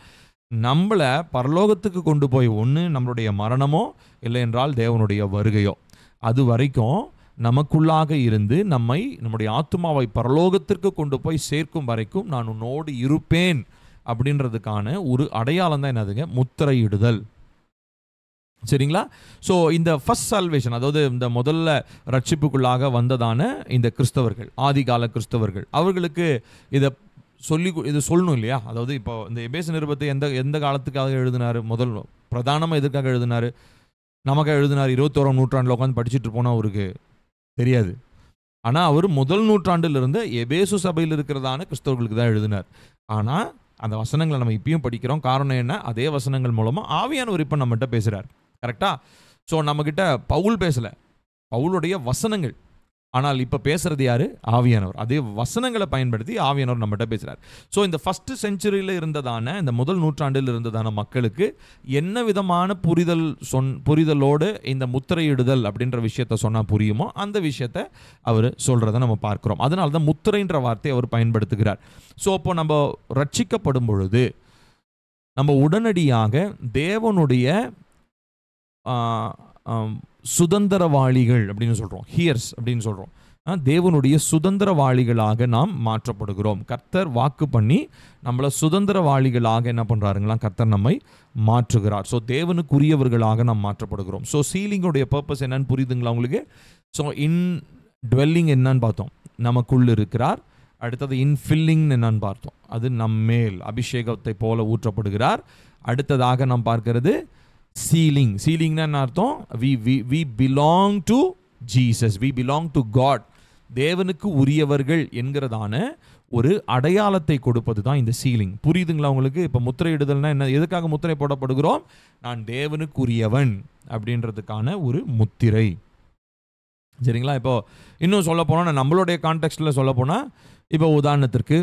S1: நம்மளை பரலோகத்துக்கு கொண்டு போய் ஒன்று நம்மளுடைய மரணமோ இல்லை என்றால் தேவனுடைய வருகையோ, அது வரைக்கும் நமக்குள்ளாக இருந்து நம்முடைய ஆத்துமாவை பரலோகத்திற்கு கொண்டு போய் சேர்க்கும் வரைக்கும் நான் உன்னோடு இருப்பேன் அப்படின்றதுக்கான ஒரு அடையாளம் தான் என்னதுங்க, முத்திரையிடுதல் சரிங்களா. ஸோ இந்த ஃபர்ஸ்ட் சால்வேஷன், அதாவது இந்த முதல்ல ரட்சிப்புக்குள்ளாக வந்ததான இந்த கிறிஸ்தவர்கள், ஆதிகால கிறிஸ்தவர்கள், அவர்களுக்கு இது சொல்லணும் இல்லையா. அதாவது இப்போ இந்த எபேசு நிருபத்தை எந்த காலத்துக்காக எழுதினார், பிரதானமாக எதுக்காக எழுதினார், நமக்காக எழுதினார். 21ஆம் நூற்றாண்டில் உட்காந்து படிச்சுட்டு போனால் அவருக்கு தெரியாது. ஆனால் அவர் முதல் நூற்றாண்டிலிருந்து எபேசு சபையில் இருக்கிறதான கிறிஸ்தவர்களுக்கு தான் எழுதினார். ஆனால் அந்த வசனங்களை நம்ம இப்பயும் படிக்கிறோம். காரணம் என்ன, அதே வசனங்கள் மூலமாக ஆவியானவர் இப்போ நம்மகிட்ட பேசுகிறார், கரெக்டாக. ஸோ நம்மக்கிட்ட பவுல் பேசலை, பவுலுடைய வசனங்கள், ஆனால் இப்போ பேசுறது யாரு? ஆவியானவர். அதே வசனங்களை பயன்படுத்தி ஆவியானவர் நம்மகிட்ட பேசுகிறார். ஸோ இந்த ஃபர்ஸ்ட் செஞ்சுரியில் இருந்ததான, இந்த முதல் நூற்றாண்டில் இருந்ததான மக்களுக்கு என்ன விதமான புரிதலோடு இந்த முத்திரையிடுதல் அப்படின்ற விஷயத்த சொன்னால் புரியுமோ அந்த விஷயத்த அவர் சொல்கிறத நம்ம பார்க்குறோம். அதனால தான் முத்திரைன்ற வார்த்தையை அவர் பயன்படுத்துகிறார். ஸோ அப்போ நம்ம ரட்சிக்கப்படும் பொழுது நம்ம உடனடியாக தேவனுடைய சுதந்திரவாளிகள் அப்படின்னு சொல்கிறோம், ஹியர்ஸ் அப்படின்னு சொல்கிறோம். தேவனுடைய சுதந்திரவாளிகளாக நாம் மாற்றப்படுகிறோம். கர்த்தர் வாக்கு பண்ணி நம்மளை சுதந்திரவாளிகளாக என்ன பண்ணுறாருங்களா, கர்த்தர் நம்மை மாற்றுகிறார். ஸோ தேவனுக்குரியவர்களாக நாம் மாற்றப்படுகிறோம். ஸோ சீலிங்குடைய பர்பஸ் என்னன்னு புரியுதுங்களா உங்களுக்கு? ஸோ இன் டுவெல்லிங் என்னன்னு பார்த்தோம், நமக்குள் இருக்கிறார். அடுத்தது இன்ஃபில்லிங் என்னன்னு பார்த்தோம், அது நம்மேல் அபிஷேகத்தை போல ஊற்றப்படுகிறார். அடுத்ததாக நாம் பார்க்கிறது சீலிங். சீலிங்னா என்ன அர்த்தம்? we belong to Jesus, we belong to God. தேவனுக்கு உரியவர்கள் என்கிறதான ஒரு அடையாளத்தை கொடுப்பது தான் இந்த சீலிங். புரியுதுங்களா உங்களுக்கு? இப்போ முத்திரையிடுதல்னா என்ன, எதுக்காக முத்திரை போடப்படுகிறோம்? நான் தேவனுக்கு உரியவன் அப்படின்றதுக்கான ஒரு முத்திரை. சரிங்களா? இப்போ இன்னும் சொல்ல போனால், நம்மளுடைய கான்டெக்ஸ்டில் சொல்ல போனால், இப்போ உதாரணத்திற்கு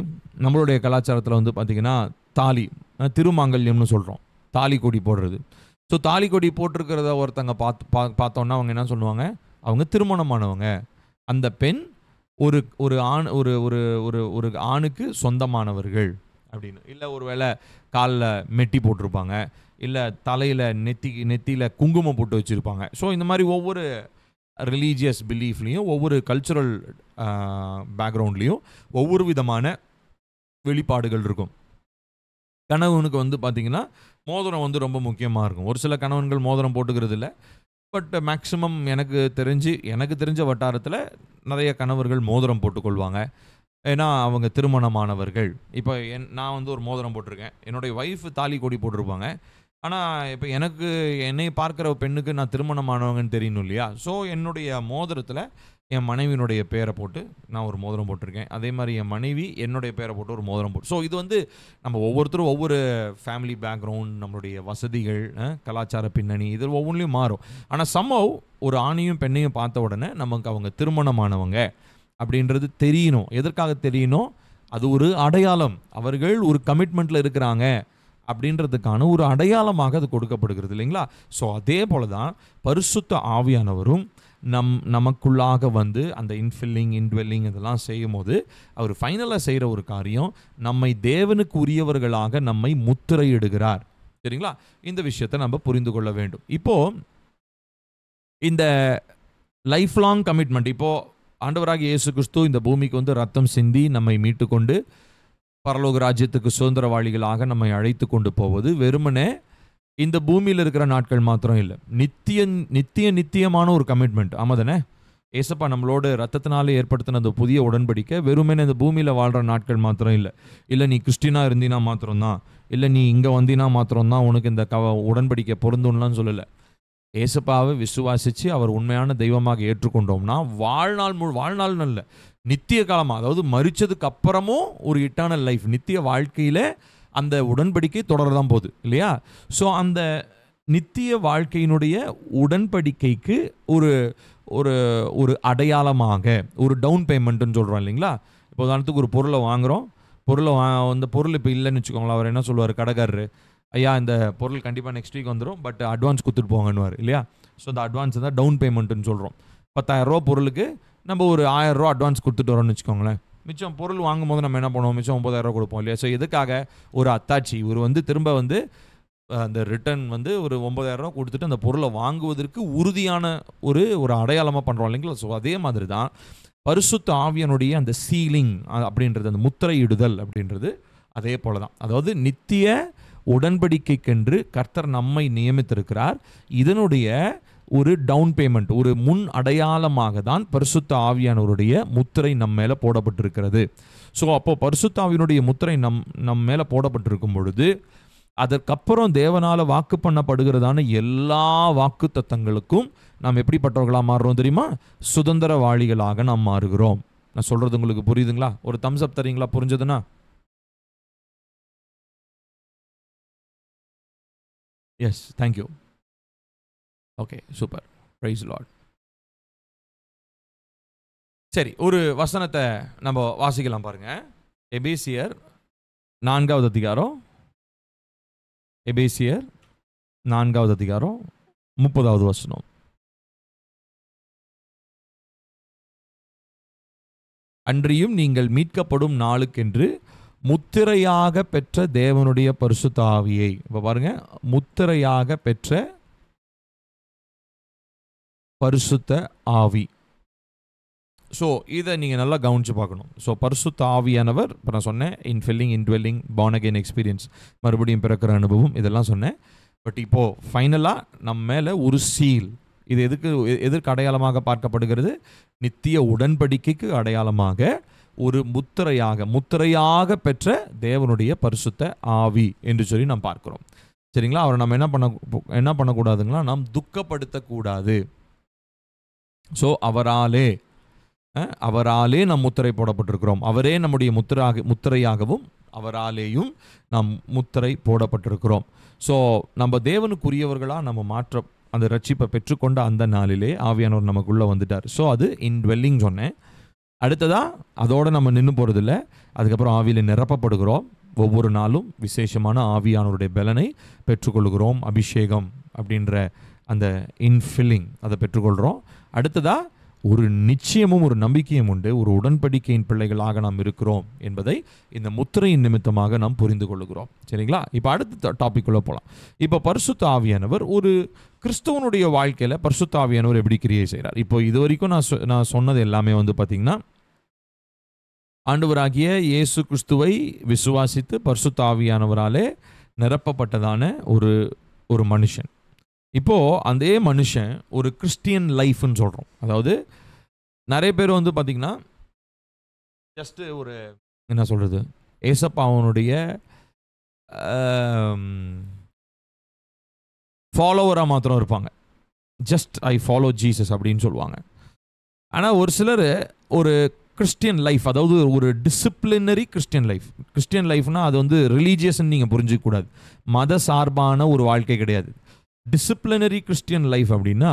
S1: நம்மளுடைய கலாச்சாரத்தில் வந்து பார்த்திங்கன்னா தாலி, திருமாங்கல்யம்னு சொல்கிறோம், தாலி கொடி போடுறது. ஸோ தாலி கொடி போட்டிருக்கிறத ஒருத்தங்க பார்த்தோன்னா அவங்க என்ன சொல்லுவாங்க, அவங்க திருமணமானவங்க, அந்த பெண் ஒரு ஒரு ஆண் ஒரு ஒரு ஒரு ஒரு ஆணுக்கு சொந்தமானவர்கள் அப்படின்னு. இல்லை ஒரு வேளை காலில் மெட்டி போட்டிருப்பாங்க, இல்லை தலையில் நெத்தியில் குங்குமம் போட்டு வச்சுருப்பாங்க. ஸோ இந்த மாதிரி ஒவ்வொரு ரிலீஜியஸ் பிலீஃப்லேயும், ஒவ்வொரு கல்ச்சுரல் பேக்ரவுண்ட்லேயும் ஒவ்வொரு விதமான வெளிப்பாடுகள் இருக்கும். கணவனுக்கு வந்து பார்த்திங்கன்னா மோதிரம் வந்து ரொம்ப முக்கியமாக இருக்கும். ஒரு சில கணவன்கள் மோதிரம் போட்டுக்கிறது இல்லை. பட் மேக்ஸிமம் எனக்கு தெரிஞ்ச வட்டாரத்தில் நிறைய கணவர்கள் மோதிரம் போட்டுக்கொள்வாங்க. ஏன்னா அவங்க திருமணமானவர்கள். இப்போ நான் வந்து ஒரு மோதிரம் போட்டிருக்கேன், என்னுடைய ஒய்ஃப் தாலி கொடி போட்டிருப்பாங்க. ஆனால் இப்போ என்னை பார்க்குற பெண்ணுக்கு நான் திருமணமானவங்கன்னு தெரியணும் இல்லையா? ஸோ என்னுடைய மோதிரத்தில் என் மனைவியினுடைய பேரை போட்டு நான் ஒரு மோதிரம் போட்டிருக்கேன். அதே மாதிரி என் மனைவி என்னுடைய பேரை போட்டு ஒரு மோதிரம் போட்டு. ஸோ இது வந்து நம்ம ஒவ்வொருத்தரும் ஒவ்வொரு ஃபேமிலி பேக்ரவுண்ட், நம்மளுடைய வசதிகள், கலாச்சார பின்னணி, இது ஒவ்வொன்றிலையும் மாறும். ஆனால் சம்பவ் ஒரு ஆணையும் பெண்ணையும் பார்த்த உடனே நமக்கு அவங்க திருமணமானவங்க அப்படின்றது தெரியணும். எதற்காக தெரியணும்? அது ஒரு அடையாளம். அவர்கள் ஒரு கமிட்மெண்ட்டில் இருக்கிறாங்க அப்படின்றதுக்கான ஒரு அடையாளமாக அது கொடுக்கப்படுகிறது இல்லைங்களா? ஸோ அதே போல தான் பரிசுத்த ஆவியானவரும் நமக்குள்ளாக வந்து அந்த இன்ஃபில்லிங், இன்ட்வெல்லிங் இதெல்லாம் செய்யும் போது அவர் ஃபைனலாக செய்கிற ஒரு காரியம், நம்மை தேவனுக்கு உரியவர்களாக நம்மை முத்திரையிடுகிறார். சரிங்களா? இந்த விஷயத்தை நம்ம புரிந்து கொள்ள வேண்டும். இப்போது இந்த லைஃப் லாங் கமிட்மெண்ட், இப்போது ஆண்டவராகிய இயேசு கிறிஸ்து இந்த பூமிக்கு வந்து ரத்தம் சிந்தி நம்மை மீட்டு கொண்டு பரலோக ராஜ்யத்துக்கு சுதந்திரவாளிகளாக நம்மை அழைத்து கொண்டு போவது வெறுமனே இந்த பூமியில் இருக்கிற நாட்கள் மாத்திரம் இல்லை, நித்தியமான ஒரு கமிட்மெண்ட். ஆமாம் தானே? ஏசப்பா நம்மளோட ரத்தத்தினாலே ஏற்படுத்தின அந்த புதிய உடன்படிக்கை வெறுமனே இந்த பூமியில் வாழ்கிற நாட்கள் மாத்திரம் இல்லை. இல்லை நீ கிறிஸ்டினாக இருந்தினா மாத்திரம்தான், இல்லை நீ இங்கே வந்தினா மாத்திரம்தான் உனக்கு இந்த உடன்படிக்கை பொருந்தும்லாம் சொல்லலை. ஏசப்பாவை விசுவாசித்து அவர் உண்மையான தெய்வமாக ஏற்றுக்கொண்டோம்னா வாழ்நாள் நல்ல நித்திய காலமாக, அதாவது மரிச்சதுக்கு அப்புறமும் ஒரு இட்டர்னல் லைஃப், நித்திய வாழ்க்கையில் அந்த உடன்படிக்கை தொடரதான் போகுது இல்லையா? ஸோ அந்த நித்திய வாழ்க்கையினுடைய உடன்படிக்கைக்கு ஒரு ஒரு ஒரு அடையாளமாக ஒரு டவுன் பேமெண்ட்டுன்னு சொல்கிறோம் இல்லைங்களா? இப்போ உதாரணத்துக்கு ஒரு பொருளை வாங்குகிறோம், அந்த பொருள் இப்போ இல்லைன்னு வச்சுக்கோங்களேன். அவர் என்ன சொல்லுவார், கடைக்காரரு, ஐயா இந்த பொருள் கண்டிப்பாக நெக்ஸ்ட் வீக் வந்துடும், பட் அட்வான்ஸ் கொடுத்துட்டு போங்கன்னுவார் இல்லையா? ஸோ அந்த அட்வான்ஸ் தான் டவுன் பேமெண்ட்டுன்னு சொல்கிறோம். 10,000 பொருளுக்கு நம்ம ஒரு 1,000 அட்வான்ஸ் கொடுத்துட்டு வரோம்னு வச்சுக்கோங்களேன். மிச்சம் பொருள் வாங்கும் போது நம்ம என்ன பண்ணுவோம், மிச்சம் 9,000 கொடுப்போம் இல்லையா? ஸோ எதுக்காக? ஒரு அத்தாட்சி, ஒரு வந்து திரும்ப வந்து அந்த ரிட்டர்ன் வந்து ஒரு 9,000 கொடுத்துட்டு அந்த பொருளை வாங்குவதற்கு உறுதியான ஒரு அடையாளமாக பண்ணுறோம் இல்லைங்களா? ஸோ அதே மாதிரி தான் பரிசுத்த ஆவியானுடைய அந்த சீலிங் அப்படின்றது, அந்த முத்திரையிடுதல் அப்படின்றது அதே போல தான். அதாவது நித்திய உடன்படிக்கைக்கென்று கர்த்தர் நம்மை நியமித்திருக்கிறார். இதனுடைய ஒரு டவுன் பேமெண்ட், ஒரு முன் அடையாளமாக தான் பரிசுத்த ஆவியானவருடைய முத்திரை நம்ம மேலே போடப்பட்டிருக்கிறது. ஸோ அப்போ பரிசுத்த ஆவியினுடைய முத்திரை நம் மேலே போடப்பட்டிருக்கும் பொழுது அதற்கப்புறம் தேவனால் வாக்கு பண்ணப்படுகிறதான எல்லா வாக்கு தத்தங்களுக்கும் நாம் எப்படிப்பட்டவர்களாக மாறுறோம் தெரியுமா? சுதந்திரவாளிகளாக நாம் மாறுகிறோம். நான் சொல்கிறது உங்களுக்கு புரியுதுங்களா? ஒரு தம்ஸ் அப் தரீங்களா புரிஞ்சதுன்னா? Yes, thank you. Okay, super. Praise the Lord. சரி, ஒரு வசனத்தை நம்ம வாசிக்கலாம் பாருங்க. எபேசியர் 4வது அதிகாரம், எபேசியர் 4வது அதிகாரம் 30வது வசனம். அன்றியும் நீங்கள் மீட்கப்படும் நாளுக்கென்று முத்திரையாக பெற்ற தேவனுடைய பரிசுத்த ஆவியை, இப்ப பாருங்க, முத்திரையாக பெற்ற பரிசுத்த ஆவி. ஸோ இதை நீங்கள் நல்லா கவனித்து பார்க்கணும். ஸோ பரிசுத்த ஆவியானவர், இப்போ நான் சொன்னேன், இன்ஃபில்லிங், இன்ட்வெல்லிங், பார்ன் அகெயின் எக்ஸ்பீரியன்ஸ், மறுபடியும் பிறக்கிற அனுபவம், இதெல்லாம் சொன்னேன். பட் இப்போது ஃபைனலாக நம்ம மேலே ஒரு சீல். இது எதற்கு அடையாளமாக பார்க்கப்படுகிறது? நித்திய உடன்படிக்கைக்கு அடையாளமாக ஒரு முத்திரையாக பெற்ற தேவனுடைய பரிசுத்த ஆவி என்று சொல்லி நாம் பார்க்கிறோம். சரிங்களா? அவரை நம்ம என்ன பண்ணக்கூடாதுங்களா? நாம் துக்கப்படுத்தக்கூடாது. ஸோ அவராலே நாம் முத்திரை போடப்பட்டிருக்கிறோம். அவரே நம்முடைய முத்திரையாகவும் அவராலேயும் நாம் முத்திரை போடப்பட்டிருக்கிறோம். ஸோ நம்ம தேவனுக்குரியவர்களாக நம்ம அந்த ரட்சிப்பை பெற்றுக்கொண்ட அந்த நாளிலே ஆவியானவர் நமக்குள்ளே வந்துட்டார். ஸோ அது இன்வெல்லிங் சொன்னேன். அடுத்ததாக அதோடு நம்ம நின்று போகிறதில்ல. அதுக்கப்புறம் ஆவியில் நிரப்பப்படுகிறோம். ஒவ்வொரு நாளும் விசேஷமான ஆவியானவருடைய பலனை பெற்றுக்கொள்கிறோம். அபிஷேகம் அப்படின்ற அந்த இன்ஃபில்லிங் அதை பெற்றுக்கொள்கிறோம். அடுத்ததாக ஒரு நிச்சயமும் ஒரு நம்பிக்கையும் உண்டு. ஒரு உடன்படிக்கையின் பிள்ளைகளாக நாம் இருக்கிறோம் என்பதை இந்த முத்திரையின் நிமித்தமாக நாம் புரிந்து கொள்ளுகிறோம். சரிங்களா? இப்போ அடுத்த டாபிக்குள்ளே போகலாம். இப்போ பரிசுத்த ஆவியானவர், ஒரு கிறிஸ்தவனுடைய வாழ்க்கையில் பரிசுத்த ஆவியானவர் எப்படி கிரியை செய்கிறார்? இப்போ இது வரைக்கும் நான் சொன்னது எல்லாமே பார்த்திங்கன்னா, ஆண்டவராகிய இயேசு கிறிஸ்துவை விசுவாசித்து பரிசுத்த ஆவியானவராலே நிரப்பப்பட்டதான ஒரு மனுஷன். இப்போது அதே மனுஷன் ஒரு கிறிஸ்டியன் லைஃப்னு சொல்கிறோம். அதாவது நிறைய பேர் பார்த்திங்கன்னா ஜஸ்ட்டு ஒரு என்ன சொல்கிறது, ஏசப்பாவனுடைய ஃபாலோவராக மாத்திரம் இருப்பாங்க. ஜஸ்ட் ஐ ஃபாலோ ஜீசஸ் அப்படின்னு சொல்லுவாங்க. ஆனால் ஒரு சிலர் ஒரு கிறிஸ்டியன் லைஃப், அதாவது ஒரு டிசிப்ளினரி கிறிஸ்டியன் லைஃப்னால் அது ரிலீஜியஸ்ன்னு நீங்கள் புரிஞ்சிக்கக்கூடாது. மத சார்பான ஒரு வாழ்க்கை கிடையாது. டிசிப்ளினரி கிறிஸ்டியன் லைஃப் அப்படின்னா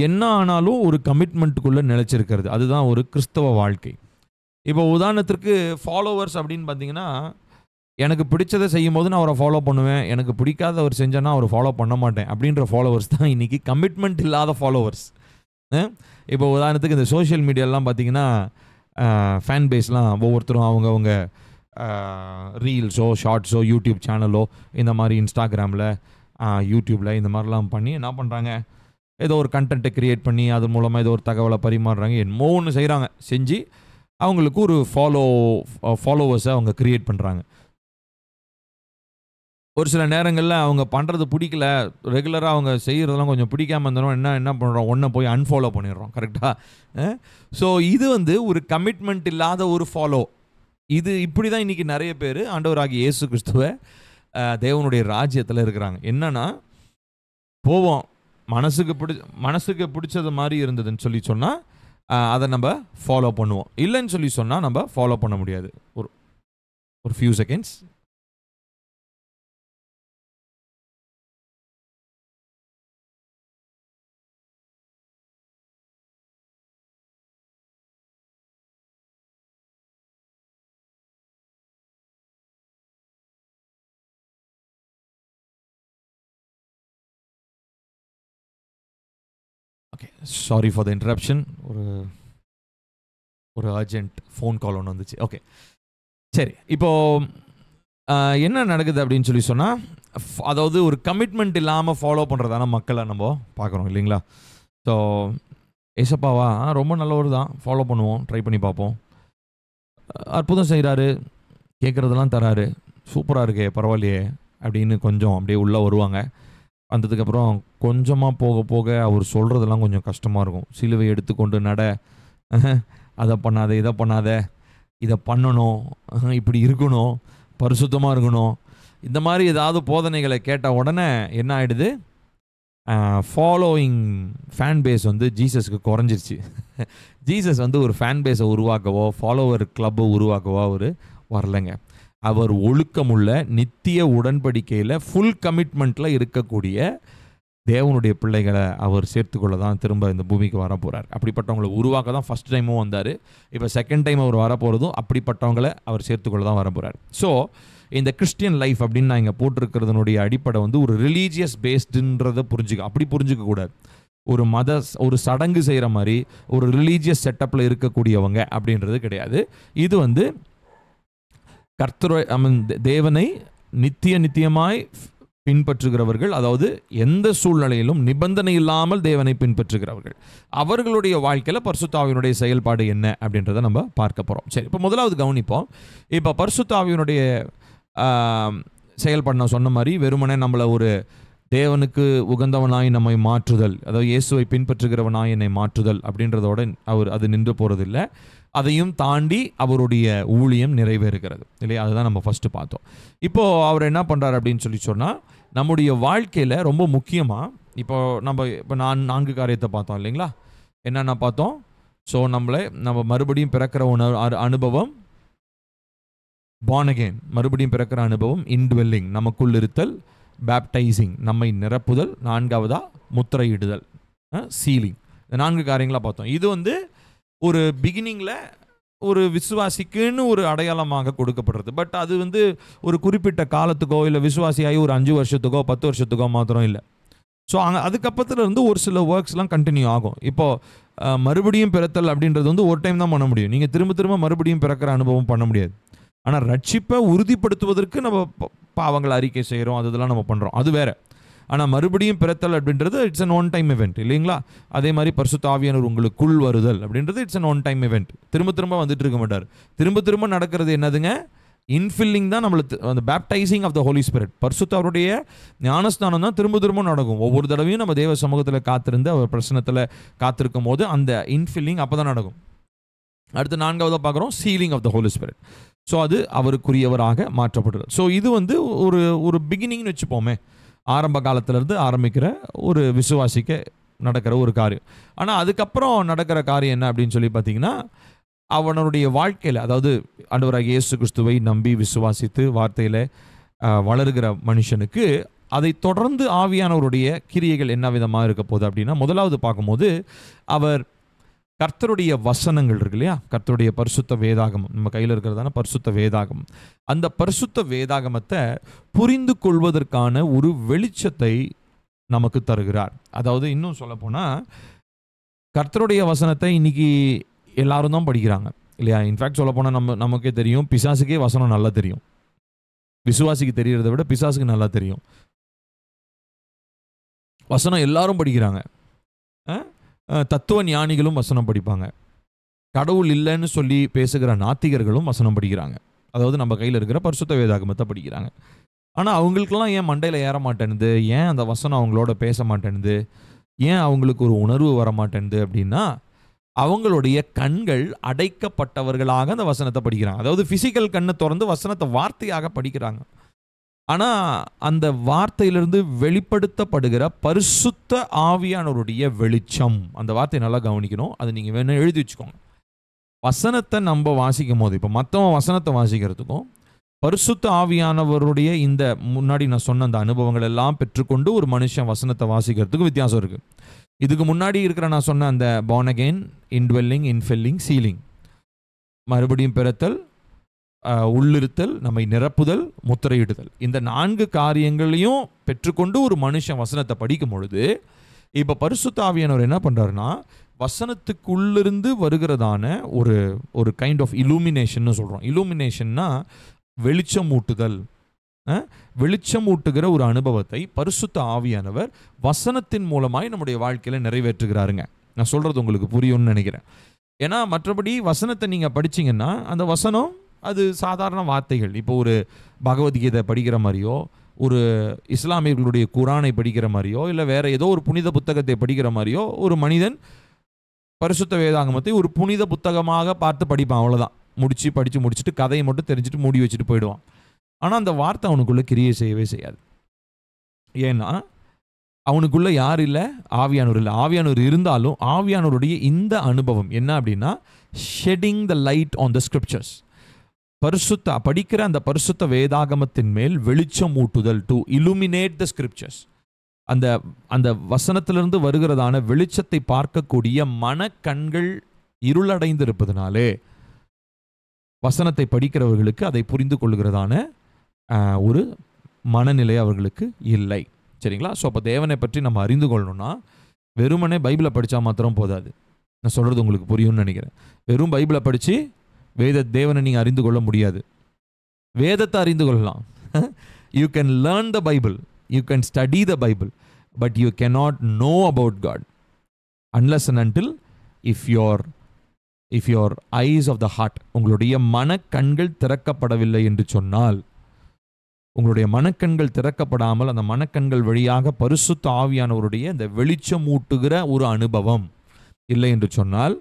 S1: என்ன ஆனாலும் ஒரு கமிட்மெண்ட்டுக்குள்ளே நிலைச்சிருக்கிறது. அதுதான் ஒரு கிறிஸ்தவ வாழ்க்கை. இப்போ உதாரணத்திற்கு ஃபாலோவர்ஸ் அப்படின்னு பார்த்தீங்கன்னா, எனக்கு பிடிச்சதை செய்யும் போது நான் அவரை ஃபாலோ பண்ணுவேன், எனக்கு பிடிக்காத அவர் செஞ்சேன்னா அவரை ஃபாலோ பண்ண மாட்டேன் அப்படின்ற ஃபாலோவர்ஸ் தான் இன்றைக்கி கமிட்மெண்ட் இல்லாத ஃபாலோவர்ஸ். இப்போ உதாரணத்துக்கு இந்த சோஷியல் மீடியாலாம் பார்த்தீங்கன்னா, ஃபேன் பேஸ்லாம் ஒவ்வொருத்தரும் அவங்க ரீல்ஸோ ஷார்ட்ஸோ யூடியூப் சேனலோ இந்த மாதிரி இன்ஸ்டாகிராமில் யூடியூப்பில் இந்த மாதிரிலாம் பண்ணி என்ன பண்ணுறாங்க, ஏதோ ஒரு கண்டென்ட்டை க்ரியேட் பண்ணி அது மூலமாக ஏதோ ஒரு தகவலை பரிமாறுறாங்க. என்னமோ ஒன்று செய்கிறாங்க. செஞ்சு அவங்களுக்கு ஒரு ஃபாலோவர்ஸை அவங்க க்ரியேட் பண்ணுறாங்க. ஒரு சில நேரங்களில் அவங்க பண்ணுறது பிடிக்கல, ரெகுலராக அவங்க செய்கிறதெல்லாம் கொஞ்சம் பிடிக்காமல் இருந்தோம், என்ன பண்ணுறோம், ஒன்றை போய் அன்ஃபாலோ பண்ணிடுறோம். கரெக்டாக? ஸோ இது ஒரு கமிட்மெண்ட் இல்லாத ஒரு ஃபாலோ. இப்படி தான் இன்றைக்கி நிறைய பேர் ஆண்டவராகிய இயேசு கிறிஸ்துவை தேவனுடைய ராஜ்யத்தில் இருக்கிறாங்க. என்னன்னா, போவோம், மனசுக்கு பிடிச்சது மாதிரி இருந்ததுன்னு சொன்னால் அதை நம்ம ஃபாலோ பண்ணுவோம். இல்லைன்னு சொன்னால் நம்ம ஃபாலோ பண்ண முடியாது. ஒரு few seconds. Okay, sorry for the interruption. ஒரு அர்ஜென்ட் ஃபோன் கால் ஒன்று வந்துச்சு. ஓகே, சரி. இப்போது என்ன நடக்குது அப்படின்னு சொன்னால், அதாவது ஒரு கமிட்மெண்ட் இல்லாமல் ஃபாலோ பண்ணுறதான மக்களை நம்ம பார்க்குறோம் இல்லைங்களா? ஸோ ஏசப்பாவா ரொம்ப நல்லவர் தான், ஃபாலோ பண்ணுவோம், ட்ரை பண்ணி பார்ப்போம், அற்புதம் செய்கிறாரு, கேட்குறதெல்லாம் தராரு, சூப்பராக இருக்கே, பரவாயில்லையே அப்படின்னு கொஞ்சம் அப்படியே உள்ளே வருவாங்க. வந்ததுக்கப்புறம் கொஞ்சமாக போக போக அவர் சொல்கிறதெல்லாம் கொஞ்சம் கஷ்டமாக இருக்கும். சிலுவை எடுத்துக்கொண்டு நட, அதை பண்ணாத, இதை பண்ணாத, இதை பண்ணணும், இப்படி இருக்கணும், பரிசுத்தமாக இருக்கணும், இந்த மாதிரி ஏதாவது போதனைகளை கேட்ட உடனே என்ன ஆகிடுது, ஃபாலோயிங் ஃபேன் பேஸ் ஜீசஸ்க்கு குறைஞ்சிருச்சு. ஜீசஸ் ஒரு ஃபேன் பேஸை உருவாக்கவோ ஃபாலோவர் கிளப்பை உருவாக்கவோ அவர் வரலைங்க. அவர் ஒழுக்கமுள்ள நித்திய உடன்படிக்கையில் ஃபுல் கமிட்மெண்ட்டில் இருக்கக்கூடிய தேவனுடைய பிள்ளைகளை அவர் சேர்த்துக்கொள்ள தான் திரும்ப இந்த பூமிக்கு வர போகிறார். அப்படிப்பட்டவங்களை உருவாக்க தான் ஃபஸ்ட் டைமும் வந்தார். இப்போ செகண்ட் டைம் அவர் வரப்போகிறதும் அப்படிப்பட்டவங்களை அவர் சேர்த்துக்கொள்ள தான் வர போகிறார். ஸோ இந்த கிறிஸ்டியன் லைஃப் அப்படின்னு நான் இங்கே போட்டிருக்கிறதுனுடைய அடிப்படை வந்து ஒரு ரிலீஜியஸ் பேஸ்டுன்றதை அப்படி புரிஞ்சிக்கக்கூடாது. ஒரு சடங்கு செய்கிற மாதிரி ஒரு ரிலீஜியஸ் செட்டப்பில் இருக்கக்கூடியவங்க அப்படின்றது கிடையாது. இது வந்து தேவனை நித்தியமாய் பின்பற்றுகிறவர்கள், அதாவது எந்த சூழ்நிலையிலும் நிபந்தனை இல்லாமல் தேவனை பின்பற்றுகிறவர்கள், அவர்களுடைய வாழ்க்கையில் பரிசுத்த ஆவியினுடைய செயல்பாடு என்ன அப்படின்றத நம்ம பார்க்க போகிறோம். சரி, இப்போ முதலாவது கவனிப்போம். இப்போ பரிசுத்த ஆவியினுடைய செயல்பாடு நான் சொன்ன மாதிரி வெறுமனே நம்மளை ஒரு தேவனுக்கு உகந்தவனாய் நம்மை மாற்றுதல், அதாவது இயேசுவை பின்பற்றுகிறவனாய் என்னை மாற்றுதல் அப்படின்றதோட அது நின்று போகிறதில்லை. அதையும் தாண்டி அவருடைய ஊழியம் நிறைவேறுகிறது இல்லையா? அதுதான் நம்ம ஃபஸ்ட்டு பார்த்தோம். இப்போது அவர் என்ன பண்ணுறாரு அப்படின்னு சொன்னால், நம்முடைய வாழ்க்கையில் ரொம்ப முக்கியமாக இப்போ நான் 4 காரியத்தை பார்த்தோம் இல்லைங்களா? என்னென்ன பார்த்தோம்? ஸோ நம்ம மறுபடியும் பிறக்கிற அனுபவம், பார்ன் அகெயின் மறுபடியும் பிறக்கிற அனுபவம், இன்ட்வெல்லிங் நமக்குள் இருத்தல், பேப்டைசிங் நம்மை நிரப்புதல், 4வதா முத்திரையிடுதல், சீலிங். இந்த 4 காரியங்களாக பார்த்தோம். இது வந்து ஒரு பிகினிங்கில் ஒரு விசுவாசிக்குன்னு ஒரு அடையாளமாக கொடுக்கப்படுறது. பட் அது வந்து ஒரு குறிப்பிட்ட காலத்துக்கோ இல்லை விசுவாசியாகி ஒரு 5 வருஷத்துக்கோ 10 வருஷத்துக்கோ மாத்திரம் இல்லை. ஸோ அதுக்கப்புறத்துல இருந்து ஒரு சில ஒர்க்ஸ்லாம் கண்டினியூ ஆகும். இப்போது மறுபடியும் பிறத்தல் அப்படின்றது வந்து ஒரு டைம் தான் பண்ண முடியும். நீங்கள் திரும்ப மறுபடியும் பிறக்கிற அனுபவம் பண்ண முடியாது. ஆனால் ரட்சிப்பை உறுதிப்படுத்துவதற்கு நம்ம பாவங்களை அறிக்கை செய்கிறோம், அதெல்லாம் நம்ம பண்ணுறோம், அது வேறு. ஆனால் மறுபடியும் பிறத்தல் அப்படின்றது it's an one time event இல்லைங்களா? அதே மாதிரி பரிசுத்த ஆவியானவர் உங்களுக்குள் வருதல் அப்படின்றது it's an one time event. திரும்ப வந்துட்டு இருக்க மாட்டார். திரும்ப நடக்கிறது என்னதுங்க? இன்ஃபில்லிங் தான் நம்மளுக்கு, அந்த baptising of the Holi spirit, பரிசுத்தவருடைய ஞானஸ்தானம் தான் திரும்ப நடக்கும். ஒவ்வொரு தடவையும் நம்ம தேவ சமூகத்தில் காத்திருந்து அவர் பிரசனத்தில் காத்திருக்கும் போது அந்த இன்ஃபில்லிங் அப்போ தான் நடக்கும். அடுத்து 4வதாக பார்க்குறோம் sealing of the Holi Spirit. So அது அவருக்குரியவராக மாற்றப்படுறது. ஸோ இது வந்து ஒரு பிகினிங்னு வச்சுப்போமே, ஆரம்ப காலத்திலேருந்து ஆரம்பிக்கிற ஒரு விசுவாசிக்க நடக்கிற ஒரு காரியம். ஆனால் அதுக்கப்புறம் நடக்கிற காரியம் என்ன அப்படின்னு சொல்லி பார்த்தீங்கன்னா, அவனுடைய வாழ்க்கையில், அதாவது ஆண்டவராகிய இயேசு கிறிஸ்துவை நம்பி விசுவாசித்து வார்த்தையில் வளருகிற மனுஷனுக்கு அதை தொடர்ந்து ஆவியானவருடைய கிரியைகள் என்ன விதமாக இருக்க போகுது அப்படின்னா, முதலாவது பார்க்கும்போது அவர் கர்த்தருடைய வசனங்கள் இருக்கு இல்லையா? கர்த்தருடைய பரிசுத்த வேதாகமம் நம்ம கையில் இருக்கிறதான பரிசுத்த வேதாகமம், அந்த பரிசுத்த வேதாகமத்தை புரிந்து கொள்வதற்கான ஒரு வெளிச்சத்தை நமக்கு தருகிறார். அதாவது இன்னும் சொல்ல போனால், கர்த்தருடைய வசனத்தை இன்னைக்கு எல்லாரும் தான் படிக்கிறாங்க இல்லையா? இன்ஃபேக்ட் சொல்ல போனால் நமக்கே தெரியும், பிசாசுக்கே வசனம் நல்லா தெரியும். விசுவாசிக்கு தெரியறதை விட பிசாசுக்கு நல்லா தெரியும். வசனம் எல்லாரும் படிக்கிறாங்க. தத்துவ ஞானிகளும் வசனம் படிப்பாங்க. கடவுள் இல்லைன்னு சொல்லி பேசுகிற நாத்திகர்களும் வசனம் படிக்கிறாங்க. அதாவது நம்ம கையில் இருக்கிற பரிசுத்த வேதாகமத்தை படிக்கிறாங்க. ஆனால் அவங்களுக்கெல்லாம் ஏன் மண்டையில் ஏற மாட்டேனுது? ஏன் அந்த வசனம் அவங்களோட பேச மாட்டேனுது? ஏன் அவங்களுக்கு ஒரு உணர்வு வர மாட்டேனுது அப்படின்னா, அவங்களுடைய கண்கள் அடைக்கப்பட்டவர்களாக அந்த வசனத்தை படிக்கிறாங்க. அதாவது ஃபிசிக்கல் கண்ணை திறந்து வசனத்தை வார்த்தையாக படிக்கிறாங்க. ஆனால் அந்த வார்த்தையிலிருந்து வெளிப்படுத்தப்படுகிற பரிசுத்த ஆவியானவருடைய வெளிச்சம், அந்த வார்த்தையை நல்லா கவனிக்கணும். அது நீங்கள் வேணும் எழுதி வச்சுக்கோங்க. வசனத்தை நம்ம வாசிக்கும் போது, இப்போ மற்றவன் வசனத்தை வாசிக்கிறதுக்கும் பரிசுத்த ஆவியானவருடைய இந்த முன்னாடி நான் சொன்ன அந்த அனுபவங்கள் எல்லாம் பெற்றுக்கொண்டு ஒரு மனுஷன் வசனத்தை வாசிக்கிறதுக்கும் வித்தியாசம் இருக்குது. இதுக்கு முன்னாடி இருக்கிற நான் சொன்ன அந்த பார்ன் அகெயின், இன்ட்வெல்லிங், இன்ஃபில்லிங், சீலிங், மறுபடியும் பிறத்தல், உள்ளிருத்தல், நம்மை நிரப்புதல், முத்திரையிடுதல், இந்த 4 காரியங்களையும் பெற்றுக்கொண்டு ஒரு மனுஷன் வசனத்தை படிக்கும் பொழுது, இப்போ பரிசுத்த ஆவியானவர் என்ன பண்ணுறாருன்னா, வசனத்துக்குள்ளிருந்து வருகிறதான ஒரு கைண்ட் ஆஃப் இலூமினேஷன் சொல்கிறோம். இலூமினேஷன்னா வெளிச்சம் ஊட்டுதல், வெளிச்சம் ஊட்டுகிற ஒரு அனுபவத்தை பரிசுத்த ஆவியானவர் வசனத்தின் மூலமாய் நம்முடைய வாழ்க்கையில் நிறைவேற்றுகிறாருங்க. நான் சொல்கிறது உங்களுக்கு புரியும்னு நினைக்கிறேன். ஏன்னா மற்றபடி வசனத்தை நீங்கள் படிச்சிங்கன்னா அந்த வசனம் அது சாதாரண வார்த்தைகள். இப்போ ஒரு பகவத்கீதை படிக்கிற மாதிரியோ, ஒரு இஸ்லாமியர்களுடைய குரானை படிக்கிற மாதிரியோ, இல்லை வேறு ஏதோ ஒரு புனித புத்தகத்தை படிக்கிற மாதிரியோ ஒரு மனிதன் பரிசுத்த வேதாகமத்தை ஒரு புனித புத்தகமாக பார்த்து படிப்பான். அவ்வளோதான், படித்து முடிச்சுட்டு கதையை மட்டும் தெரிஞ்சுட்டு மூடி வச்சுட்டு போயிடுவான். ஆனால் அந்த வார்த்தை அவனுக்குள்ளே கிரியை செய்யவே செய்யாது. ஏன்னா அவனுக்குள்ளே யார் இல்லை? ஆவியானவர் இல்லை. ஆவியானவர் இருந்தாலும் ஆவியானவருடைய இந்த அனுபவம் என்ன அப்படின்னா, shedding the light on the scriptures, படிக்கிற அந்த பரிசுத்த வேதாகமத்தின் மேல் வெளிச்சம் ஊட்டுதல், டு illuminate the scriptures. அந்த அந்த வசனத்திலிருந்து வருகிறதான வெளிச்சத்தை பார்க்கக்கூடிய மனக்கண்கள் இருளடைந்து இருப்பதனாலே வசனத்தை படிக்கிறவர்களுக்கு அதை புரிந்து கொள்கிறதான ஒரு மனநிலை அவர்களுக்கு இல்லை. சரிங்களா? ஸோ அப்போ தேவனை பற்றி நம்ம அறிந்து கொள்ளணும்னா வெறுமனே பைபிளை படித்தா மாத்திரம் போதாது. நான் சொல்கிறது உங்களுக்கு புரியும்னு நினைக்கிறேன். வெறும் பைபிளை படித்து தேவனை நீங்கள் அறிந்து கொள்ள முடியாது. வேதத்தை அறிந்து கொள்ளலாம். You can learn the Bible, you can study the Bible, but you cannot know about God unless and until if your eyes of the heart, உங்களுடைய மனக்கண்கள் திறக்கப்படவில்லை என்று சொன்னால், உங்களுடைய மனக்கண்கள் திறக்கப்படாமல் அந்த மனக்கண்கள் வழியாக பரிசுத்த ஆவியானவருடைய இந்த வெளிச்சம் ஊட்டுகிற ஒரு அனுபவம் இல்லை என்று சொன்னால்,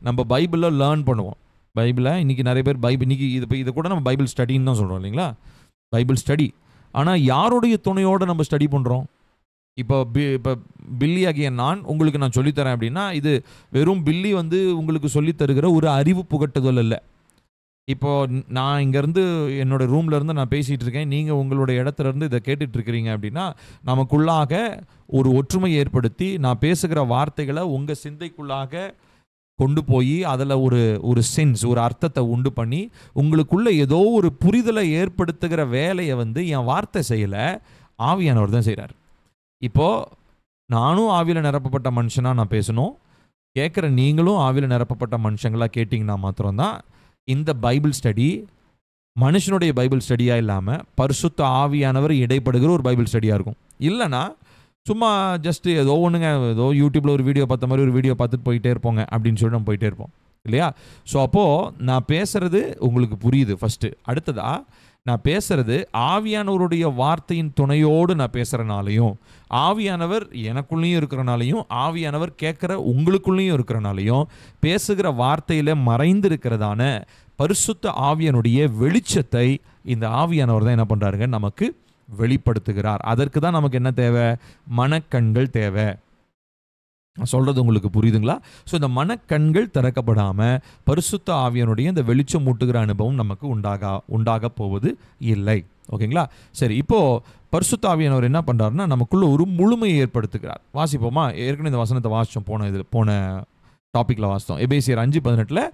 S1: நம்ம பைபிளில் லேர்ன் பண்ணுவோம். பைபிளை இன்றைக்கி நிறைய பேர் இதை கூட நம்ம பைபிள் ஸ்டடின்னு தான் சொல்கிறோம் இல்லைங்களா? Bible study. ஆனால் யாருடைய துணையோடு நம்ம ஸ்டடி பண்ணுறோம்? இப்போ பில்லி ஆகிய நான் உங்களுக்கு நான் சொல்லித்தரேன் அப்படின்னா, இது வெறும் பில்லி உங்களுக்கு சொல்லித்தருகிற ஒரு அறிவு புகட்டுதல் இல்லை. இப்போது நான் இங்கேருந்து என்னோடய ரூம்லேருந்து நான் பேசிகிட்டு இருக்கேன், நீங்கள் உங்களுடைய இடத்துலேருந்து இதை கேட்டுட்ருக்கிறீங்க அப்படின்னா, நமக்குள்ளாக ஒரு ஒற்றுமை ஏற்படுத்தி நான் பேசுகிற வார்த்தைகளை உங்கள் சிந்தைக்குள்ளாக கொண்டு போய் அதில் ஒரு சென்ஸ், ஒரு அர்த்தத்தை உண்டு பண்ணி உங்களுக்குள்ள ஏதோ ஒரு புரிதலை ஏற்படுத்துகிற வேலையை என் வார்த்தை செய்யலை, ஆவியானவர் தான் செய்கிறார். இப்போது நானும் ஆவியில் நிரப்பப்பட்ட மனுஷனாக நான் பேசணும், கேட்குற நீங்களும் ஆவியில் நிரப்பப்பட்ட மனுஷங்களாக கேட்டிங்கன்னா மாத்திரம்தான் இந்த பைபிள் ஸ்டடி மனுஷனுடைய பைபிள் ஸ்டடியாக இல்லாமல் பரிசுத்த ஆவியானவர் இடைப்படுகிற ஒரு பைபிள் ஸ்டடியாக இருக்கும். இல்லைனா சும்மா ஜஸ்ட்டு ஏதோ ஒன்றுங்க, ஏதோ யூடியூப்பில் ஒரு வீடியோ பார்த்த மாதிரி ஒரு வீடியோ பார்த்துட்டு போயிட்டே இருப்போங்க அப்படின்னு சொல்லி நம்ம போயிட்டே இருப்போம் இல்லையா? ஸோ அப்போது நான் பேசுகிறது உங்களுக்கு புரியுது ஃபஸ்ட்டு. அடுத்ததாக நான் பேசுகிறது ஆவியானவருடைய வார்த்தையின் துணையோடு நான் பேசுகிறனாலையும், ஆவியானவர் எனக்குள்ளேயும் இருக்கிறனாலையும், ஆவியானவர் கேட்குற உங்களுக்குள்ளேயும் இருக்கிறனாலையும், பேசுகிற வார்த்தையில் மறைந்திருக்கிறதான பரிசுத்த ஆவியானுடைய வெளிச்சத்தை இந்த ஆவியானவர் தான் என்ன பண்ணுறாருங்க, நமக்கு வெளிப்படுத்துகிறார். அதற்கு தான் நமக்கு என்ன தேவை? மனக்கண்கள் தேவை. சொல்கிறது உங்களுக்கு புரியுதுங்களா? ஸோ இந்த மனக்கண்கள் திறக்கப்படாமல் பரிசுத்த ஆவியானுடைய இந்த வெளிச்சம் மூட்டுகிற அனுபவம் நமக்கு உண்டாக போவது இல்லை. ஓகேங்களா? சரி, இப்போது பரிசுத்த ஆவியானவர் என்ன பண்ணுறாருன்னா நமக்குள்ள ஒரு முழுமையை ஏற்படுத்துகிறார். வாசிப்போமா? ஏற்கனவே இந்த வசனத்தை வாசித்தோம், போன டாப்பிக்கில் வாசித்தோம். எபேசியர் 5:18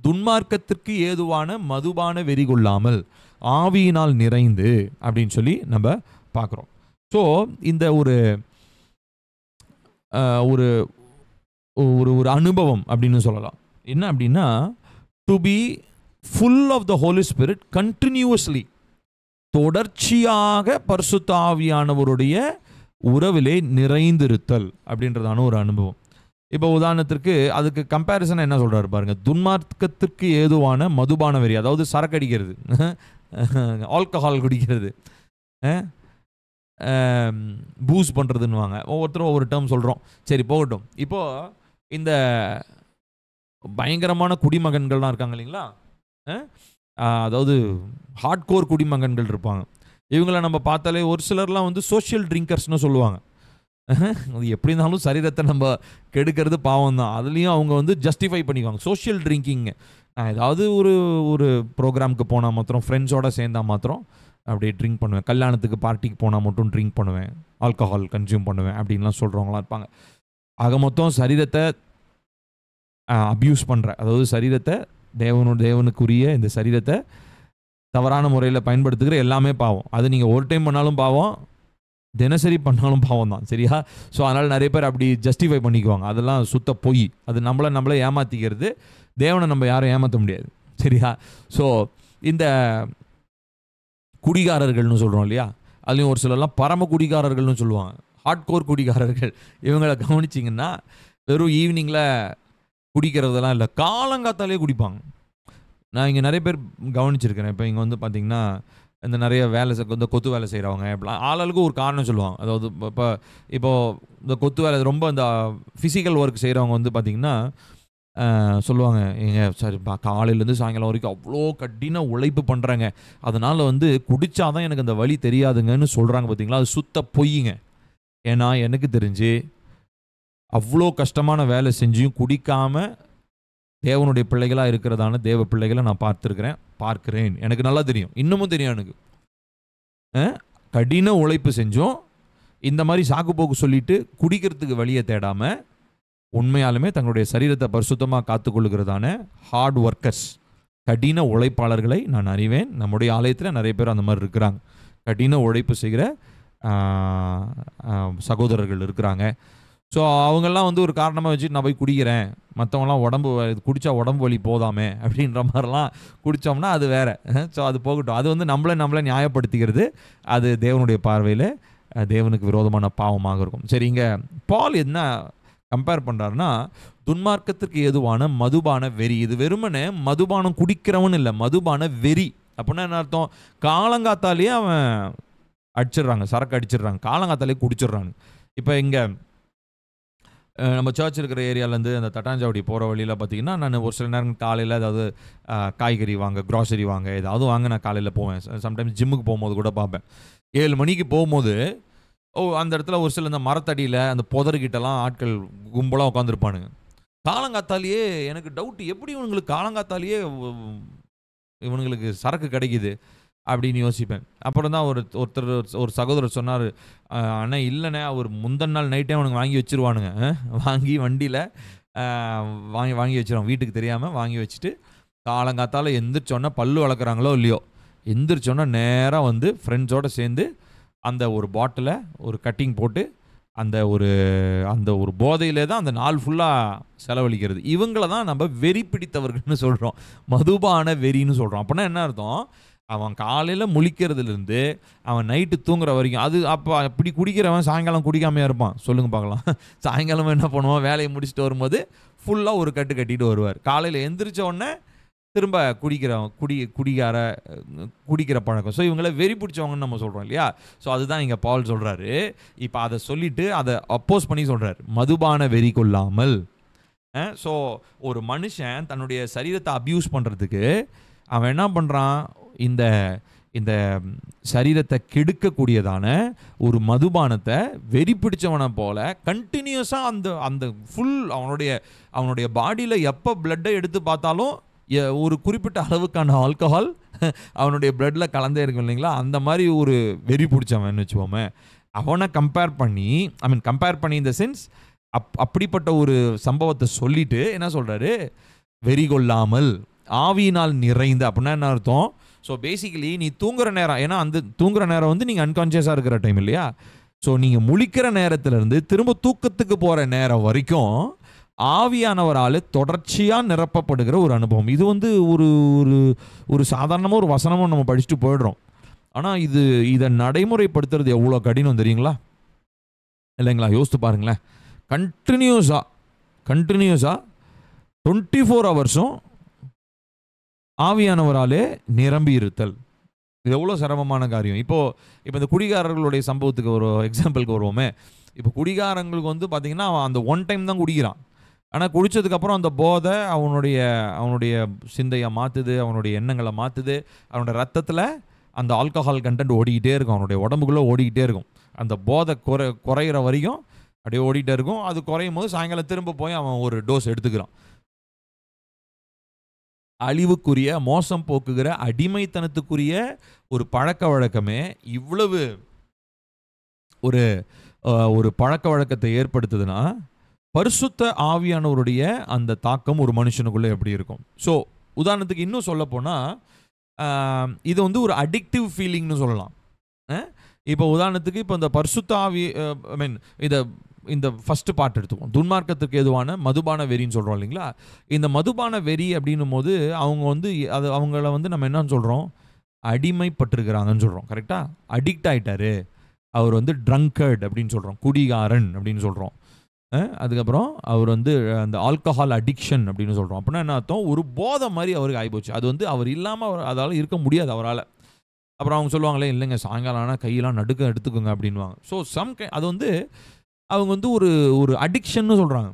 S1: துன்மார்க்கத்திற்கு ஏதுவான மதுபான வெறி கொள்ளாமல் ஆவியினால் நிறைந்து அப்படின்னு சொல்லி நம்ம பார்க்குறோம். ஸோ இந்த ஒரு ஒரு அனுபவம் அப்படின்னு சொல்லலாம். என்ன அப்படின்னா, to be full of the Holi Spirit continuously, தொடர்ச்சியாக பரிசுத்த ஆவியானவருடைய உறவிலே நிறைந்திருத்தல் அப்படின்றதான ஒரு அனுபவம். இப்போ உதாரணத்திற்கு அதுக்கு கம்பேரிசன் என்ன சொல்கிறாரு பாருங்க. துன்மார்க்கத்திற்கு ஏதுவான மதுபான வெறி, அதாவது சரக்கு அடிக்கிறது, ஆல்கஹால் குடிக்கிறது, பூஸ் பண்ணுறதுன்னுவாங்க, ஒவ்வொருத்தரும் ஒவ்வொரு டேர்ம் சொல்கிறோம். சரி, போகட்டும். இப்போது இந்த பயங்கரமான குடிமகன்கள்லாம் இருக்காங்க இல்லைங்களா? அதாவது ஹார்ட்கோர் குடிமகன்கள் இருப்பாங்க. இவங்கள நம்ம பார்த்தாலே ஒரு சிலர்லாம் சோஷியல் ட்ரிங்கர்ஸ்னு சொல்லுவாங்க. அது எப்படி இருந்தாலும் சரீரத்தை நம்ம கெடுக்கிறது பாவம் தான். அதுலேயும் அவங்க ஜஸ்டிஃபை பண்ணிக்குவாங்க சோஷியல் ட்ரிங்கிங். நான் ஏதாவது ஒரு ப்ரோக்ராமுக்கு போனால் மாத்திரம், ஃப்ரெண்ட்ஸோடு சேர்ந்தால் மாத்திரம் அப்படியே ட்ரிங்க் பண்ணுவேன், கல்யாணத்துக்கு பார்ட்டிக்கு போனால் மட்டும் ட்ரிங்க் பண்ணுவேன், ஆல்கஹால் கன்சியூம் பண்ணுவேன் அப்படின்லாம் சொல்கிறவங்களாம் இருப்பாங்க. ஆக மொத்தம் சரீரத்தை அப்யூஸ் பண்ணுற, அதாவது சரீரத்தை தேவனுக்குரிய இந்த சரீரத்தை தவறான முறையில் பயன்படுத்துகிற எல்லாமே பாவம். அது நீங்கள் ஒரு டைம் பண்ணாலும் பாவம், தினசரி பண்ணாலும் பாவம் தான். சரியா? ஸோ அதனால் நிறைய பேர் அப்படி ஜஸ்டிஃபை பண்ணிக்குவாங்க. அதெல்லாம் சுத்த பொய். அது நம்மளை ஏமாற்றிக்கிறது. தேவனை நம்ம யாரும் ஏமாற்ற முடியாது. சரியா? ஸோ இந்த குடிகாரர்கள்னு சொல்கிறோம் இல்லையா? அதுலேயும் ஒரு சிலர்லாம் பரம குடிகாரர்கள்னு சொல்லுவாங்க, ஹார்ட்கோர் குடிகாரர்கள். இவங்களை கவனிச்சிங்கன்னா வெறும் ஈவினிங்கில் குடிக்கிறதெல்லாம் இல்லை, காலங்காத்தாலே குடிப்பாங்க. நான் இங்கே நிறைய பேர் கவனிச்சிருக்கிறேன். இப்போ இங்கே பார்த்திங்கன்னா இந்த நிறைய வேலை கொத்து வேலை செய்கிறவங்க இப்படிலாம் ஆளுக்கு ஒரு காரணம் சொல்லுவாங்க. அதாவது இப்போது இந்த கொத்து வேலை ரொம்ப இந்த ஃபிசிக்கல் ஒர்க் செய்கிறவங்க பார்த்திங்கன்னா சொல்லுவாங்க, ஏங்க சரி காலையிலேருந்து சாயங்காலம் வரைக்கும் அவ்வளோ கடின உழைப்பு பண்ணுறாங்க, அதனால் குடித்தாதான் எனக்கு அந்த வலி தெரியாதுங்கன்னு சொல்கிறாங்க. பார்த்தீங்களா? அது சுத்த பொய்யுங்க. ஏன்னா எனக்கு தெரிஞ்சு அவ்வளோ கஷ்டமான வேலை செஞ்சியும் குடிக்காமல் தேவனுடைய பிள்ளைகளாக இருக்கிறதான தேவ பிள்ளைகளை நான் பார்க்கிறேன். எனக்கு நல்லா தெரியும், இன்னமும் தெரியும். எனக்கு கடின உழைப்பு செஞ்சோம், இந்த மாதிரி சாக்கு போக்கு சொல்லிட்டு குடிக்கிறதுக்கு வழியை தேடாமல் உண்மையாலுமே தங்களுடைய சரீரத்தை பரிசுத்தமாக காத்துக்கொள்ளுகிறதான ஹார்ட் ஒர்க்கர்ஸ், கடின உழைப்பாளர்களை நான் அறிவேன். நம்முடைய ஆலயத்தில் நிறைய பேர் அந்த மாதிரி இருக்கிறாங்க. கடின உழைப்பு செய்கிற சகோதரர்கள் இருக்கிறாங்க. ஸோ அவங்கெல்லாம் வந்து ஒரு காரணமாக வச்சுட்டு நான் போய் குடிக்கிறேன், மற்றவங்களாம் உடம்பு குடித்தா உடம்பு வலி போதாமே அப்படின்ற மாதிரிலாம் குடித்தோம்னா அது வேறு. ஸோ அது போகட்டும். அது வந்து நம்மளை நியாயப்படுத்திக்கிறது. அது தேவனுடைய பார்வையில் தேவனுக்கு விரோதமான பாவமாக இருக்கும். சரி, இங்கே பால் என்ன கம்பேர் பண்ணுறாருன்னா, துன்மார்க்கத்திற்கு ஏதுவான மதுபான வெறி. இது வெறுமனே மதுபானம் குடிக்கிறவன் இல்லை, மதுபான வெறி. அப்படின்னா என்ன அர்த்தம்? காலங்காத்தாலேயே அவன் அடிச்சிடுறாங்க, சரக்கு அடிச்சிடுறாங்க, காலங்காத்தாலேயே குடிச்சிடுறாங்க. இப்போ இங்கே நம்ம சர்ச் இருக்கிற ஏரியாவிலேருந்து அந்த தட்டாஞ்சாவடி போகிற வழியில் பார்த்தீங்கன்னா, நான் ஒரு சில நேரம் காலையில் ஏதாவது காய்கறி வாங்க, க்ராசரி வாங்க, ஏதாவது வாங்க நான் காலையில் போவேன். சம்டைம்ஸ் ஜிம்முக்கு போகும்போது கூட பார்ப்பேன். 7 மணிக்கு போகும்போது அந்த இடத்துல ஒரு சில இந்த மரத்தடியில் அந்த புதர்கிட்டலாம் ஆட்கள் கும்பலாக உட்காந்துருப்பானுங்க. காலங்காத்தாலேயே எனக்கு டவுட், எப்படி இவனுங்களுக்கு காலங்காத்தாலேயே இவனுங்களுக்கு சரக்கு கிடைக்குது அப்படின்னு யோசிப்பேன். அப்புறம் தான் ஒரு சகோதரர் சொன்னார், அண்ணா இல்லைண்ணே, அவர் முந்தின நாள் நைட்டே அவனுக்கு வாங்கி வச்சுருவானுங்க, வாங்கி வண்டியில் வாங்கி வச்சுருவாங்க, வீட்டுக்கு தெரியாமல் வாங்கி வச்சுட்டு காலங்காத்தால் எந்திரிச்சோன்னா பல்லு வளர்க்குறாங்களோ இல்லையோ, எந்திரிச்சோன்னா நேராக வந்து ஃப்ரெண்ட்ஸோடு சேர்ந்து அந்த ஒரு பாட்டிலை ஒரு கட்டிங் போட்டு அந்த ஒரு போதையிலே தான் அந்த நாள் ஃபுல்லாக செலவழிக்கிறது. இவங்கள தான் நம்ம வெறி பிடித்தவர்கள்னு சொல்கிறோம், மதுபான வெறின்னு சொல்கிறோம். அப்படின்னா என்ன அர்த்தம்? அவன் காலையில் முழிக்கிறதுலேருந்து அவன் நைட்டு தூங்குற வரைக்கும், அது அப்போ அப்படி குடிக்கிறவன் சாயங்காலம் குடிக்காமையாக இருப்பான்? சொல்லுங்கள் பார்க்கலாம். சாயங்காலம் என்ன பண்ணுவான்? வேலையை முடிச்சுட்டு வரும்போது ஃபுல்லாக ஒரு கட்டு கட்டிட்டு வருவார். காலையில் எந்திரிச்ச உடனே திரும்ப குடிக்கிற பழக்கம். ஸோ இவங்கள வெறி பிடிச்சவங்கன்னு நம்ம சொல்கிறோம் இல்லையா? ஸோ அதுதான் இங்கே பால் சொல்கிறாரு. இப்போ அதை சொல்லிவிட்டு அதை அப்போஸ் பண்ணி சொல்கிறார், மதுபான வெறி கொள்ளாமல். ஸோ ஒரு மனுஷன் தன்னுடைய சரீரத்தை அப்யூஸ் பண்ணுறதுக்கு அவன் என்ன பண்ணுறான்? இந்த சரீரத்தை கெடுக்கக்கூடியதான ஒரு மதுபானத்தை வெறி பிடிச்சவனை போல கண்டினியூஸாக அந்த ஃபுல் அவனுடைய பாடியில் எப்போ பிளட்டை எடுத்து பார்த்தாலும் ஒரு குறிப்பிட்ட அளவுக்கான ஆல்கஹால் அவனுடைய பிளட்டில் கலந்தே இருக்கும் இல்லைங்களா? அந்த மாதிரி ஒரு வெறி பிடிச்சவன் வச்சுப்போமே. அவனை கம்பேர் பண்ணி இந்த சென்ஸ் அப்படிப்பட்ட ஒரு சம்பவத்தை சொல்லிட்டு என்ன சொல்கிறாரு? வெறி கொள்ளாமல் ஆவியினால் நிறைந்த. அப்படின்னா என்ன அர்த்தம்? ஸோ பேசிக்கலி நீ தூங்குற நேரம், ஏன்னா அந்த தூங்குற நேரம் வந்து நீங்கள் அன்கான்ஷியஸாக இருக்கிற டைம் இல்லையா? ஸோ நீங்கள் முழிக்கிற நேரத்திலேருந்து திரும்ப தூக்கத்துக்கு போகிற நேரம் வரைக்கும் ஆவியானவரால் தொடர்ச்சியாக நிரப்பப்படுகிற ஒரு அனுபவம். இது வந்து ஒரு சாதாரணமாக ஒரு வசனமும் நம்ம படிச்சுட்டு போயிடுறோம். ஆனால் இதை நடைமுறைப்படுத்துறது எவ்வளோ கடினம் தெரியுங்களா? இல்லைங்களா? யோசித்து பாருங்களேன். கண்டினியூஸாக 24 ஹவர்ஸும் ஆவியானவராலே நிரம்பி இருத்தல், இது எவ்வளோ சிரமமான காரியம். இப்போ இந்த குடிகாரர்களுடைய சம்பவத்துக்கு ஒரு எக்ஸாம்பிளுக்கு வருவோமே. இப்போ குடிகாரங்களுக்கு வந்து பார்த்தீங்கன்னா அவன் அந்த ஒன் டைம் தான் குடிக்கிறான். ஆனால் குடித்ததுக்கப்புறம் அந்த போதை அவனுடைய சிந்தையை மாற்றுது, அவனுடைய எண்ணங்களை மாற்றுது. அவனுடைய ரத்தத்தில் அந்த ஆல்கஹால் கண்டென்ட் ஓடிக்கிட்டே இருக்கும், அவனுடைய உடம்புக்குள்ளே ஓடிக்கிட்டே இருக்கும். அந்த போதை குறையிற வரைக்கும் அப்படியே ஓடிக்கிட்டே இருக்கும். அது குறையும் போது சாயங்காலம் திரும்ப போய் அவன் ஒரு டோஸ் எடுத்துக்கிறான். அழிவுக்குரிய, மோசம் போக்குகிற, அடிமைத்தனத்துக்குரிய ஒரு பழக்க வழக்கமே இவ்வளவு ஒரு பழக்க வழக்கத்தை ஏற்படுத்துதுன்னா பரிசுத்த ஆவியானவருடைய அந்த தாக்கம் ஒரு மனுஷனுக்குள்ளே எப்படி இருக்கும்? ஸோ உதாரணத்துக்கு இன்னும் சொல்ல போனால் இது வந்து ஒரு அடிக்டிவ் ஃபீலிங்னு சொல்லலாம். இப்போ உதாரணத்துக்கு இப்போ இந்த பரிசுத்த ஆவி இந்த ஃபஸ்ட்டு பார்ட் எடுத்துக்குவோம். துன்மார்க்கத்துக்கு எதுவான மதுபான வெறின்னு சொல்கிறோம் இல்லைங்களா? இந்த மதுபான வெறி அப்படின்னும் போது அவங்க வந்து அவங்கள வந்து நம்ம என்னன்னு சொல்கிறோம்? அடிமைப்பட்டிருக்கிறாங்கன்னு சொல்கிறோம். கரெக்டாக? அடிக்ட் ஆகிட்டாரு, அவர் வந்து ட்ரங்கர்ட் அப்படின்னு சொல்கிறோம், குடிகாரன் அப்படின்னு சொல்கிறோம். அதுக்கப்புறம் அவர் வந்து அந்த ஆல்கஹால் அடிக்ஷன் அப்படின்னு சொல்கிறோம். அப்படின்னா என்ன அர்த்தம்? ஒரு போதை மாதிரி அவருக்கு ஆகிப்போச்சு. அது வந்து அவர் இல்லாமல் அதால் இருக்க முடியாது அவரால். அப்புறம் அவங்க சொல்லுவாங்களே, இல்லைங்க சாயங்காலம் ஆனால் கையெல்லாம் நடுக்க எடுத்துக்கோங்க அப்படின்வாங்க. ஸோ அது வந்து அவங்க வந்து ஒரு அடிக்ஷன்னு சொல்கிறாங்க.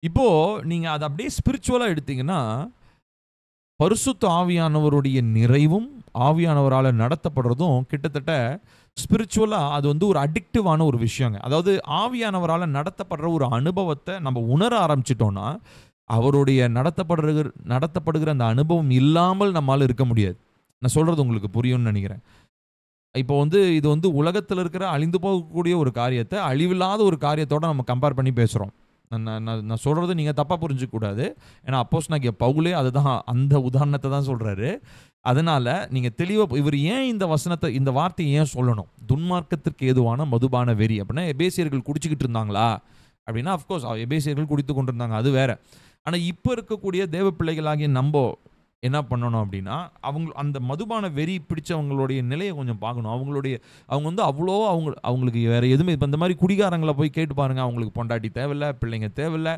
S1: இப்போது நீங்கள் அதை அப்படியே ஸ்பிரிச்சுவலாக எடுத்தீங்கன்னா பரிசுத்த ஆவியானவருடைய நிறைவும் ஆவியானவரால் நடத்தப்படுறதும் கிட்டத்தட்ட ஸ்பிரிச்சுவலாக அது வந்து ஒரு அடிக்டிவான ஒரு விஷயங்க. அதாவது ஆவியானவரால் நடத்தப்படுற ஒரு அனுபவத்தை நம்ம உணர ஆரம்பிச்சிட்டோன்னா அவருடைய நடத்தப்படுகிற அந்த அனுபவம் இல்லாமல் நம்மளால் இருக்க முடியாது. நான் சொல்கிறது உங்களுக்கு புரியும்னு நினைக்கிறேன். இப்போ வந்து இது வந்து உலகத்தில் இருக்கிற அழிந்து போகக்கூடிய ஒரு காரியத்தை அழிவில்லாத ஒரு காரியத்தோட நம்ம கம்பேர் பண்ணி பேசுகிறோம். நான் சொல்கிறது நீங்கள் தப்பாக புரிஞ்சிக்கக்கூடாது. ஏன்னா அப்போஸ்தலனாகிய பவுலே அதுதான் அந்த உதாரணத்தை தான் சொல்கிறாரு. அதனால் நீங்கள் தெளிவாக இவர் ஏன் இந்த வார்த்தையை ஏன் சொல்லணும்? துன்மார்க்கத்திற்கு ஏதுவான மதுபான வெறி அப்படின்னா எபேசியர்கள் குடிச்சிக்கிட்டு இருந்தாங்களா அப்படின்னா அஃப்கோர்ஸ் எபேசியர்கள் குடித்து கொண்டு இருந்தாங்க, அது வேற. ஆனால் இப்போ இருக்கக்கூடிய தேவ பிள்ளைகளாகிய நம்ம என்ன பண்ணணும் அப்படின்னா அந்த மதுபான வெறி பிடிச்சவங்களுடைய நிலையை கொஞ்சம் பார்க்கணும். அவங்க வந்து அவ்வளோ அவங்களுக்கு வேறு எதுவுமே இப்போ இந்த மாதிரி குடிகாரங்களை போய் கேட்டு பாருங்கள். அவங்களுக்கு பொண்டாட்டி தேவையில்லை, பிள்ளைங்க தேவையில்லை,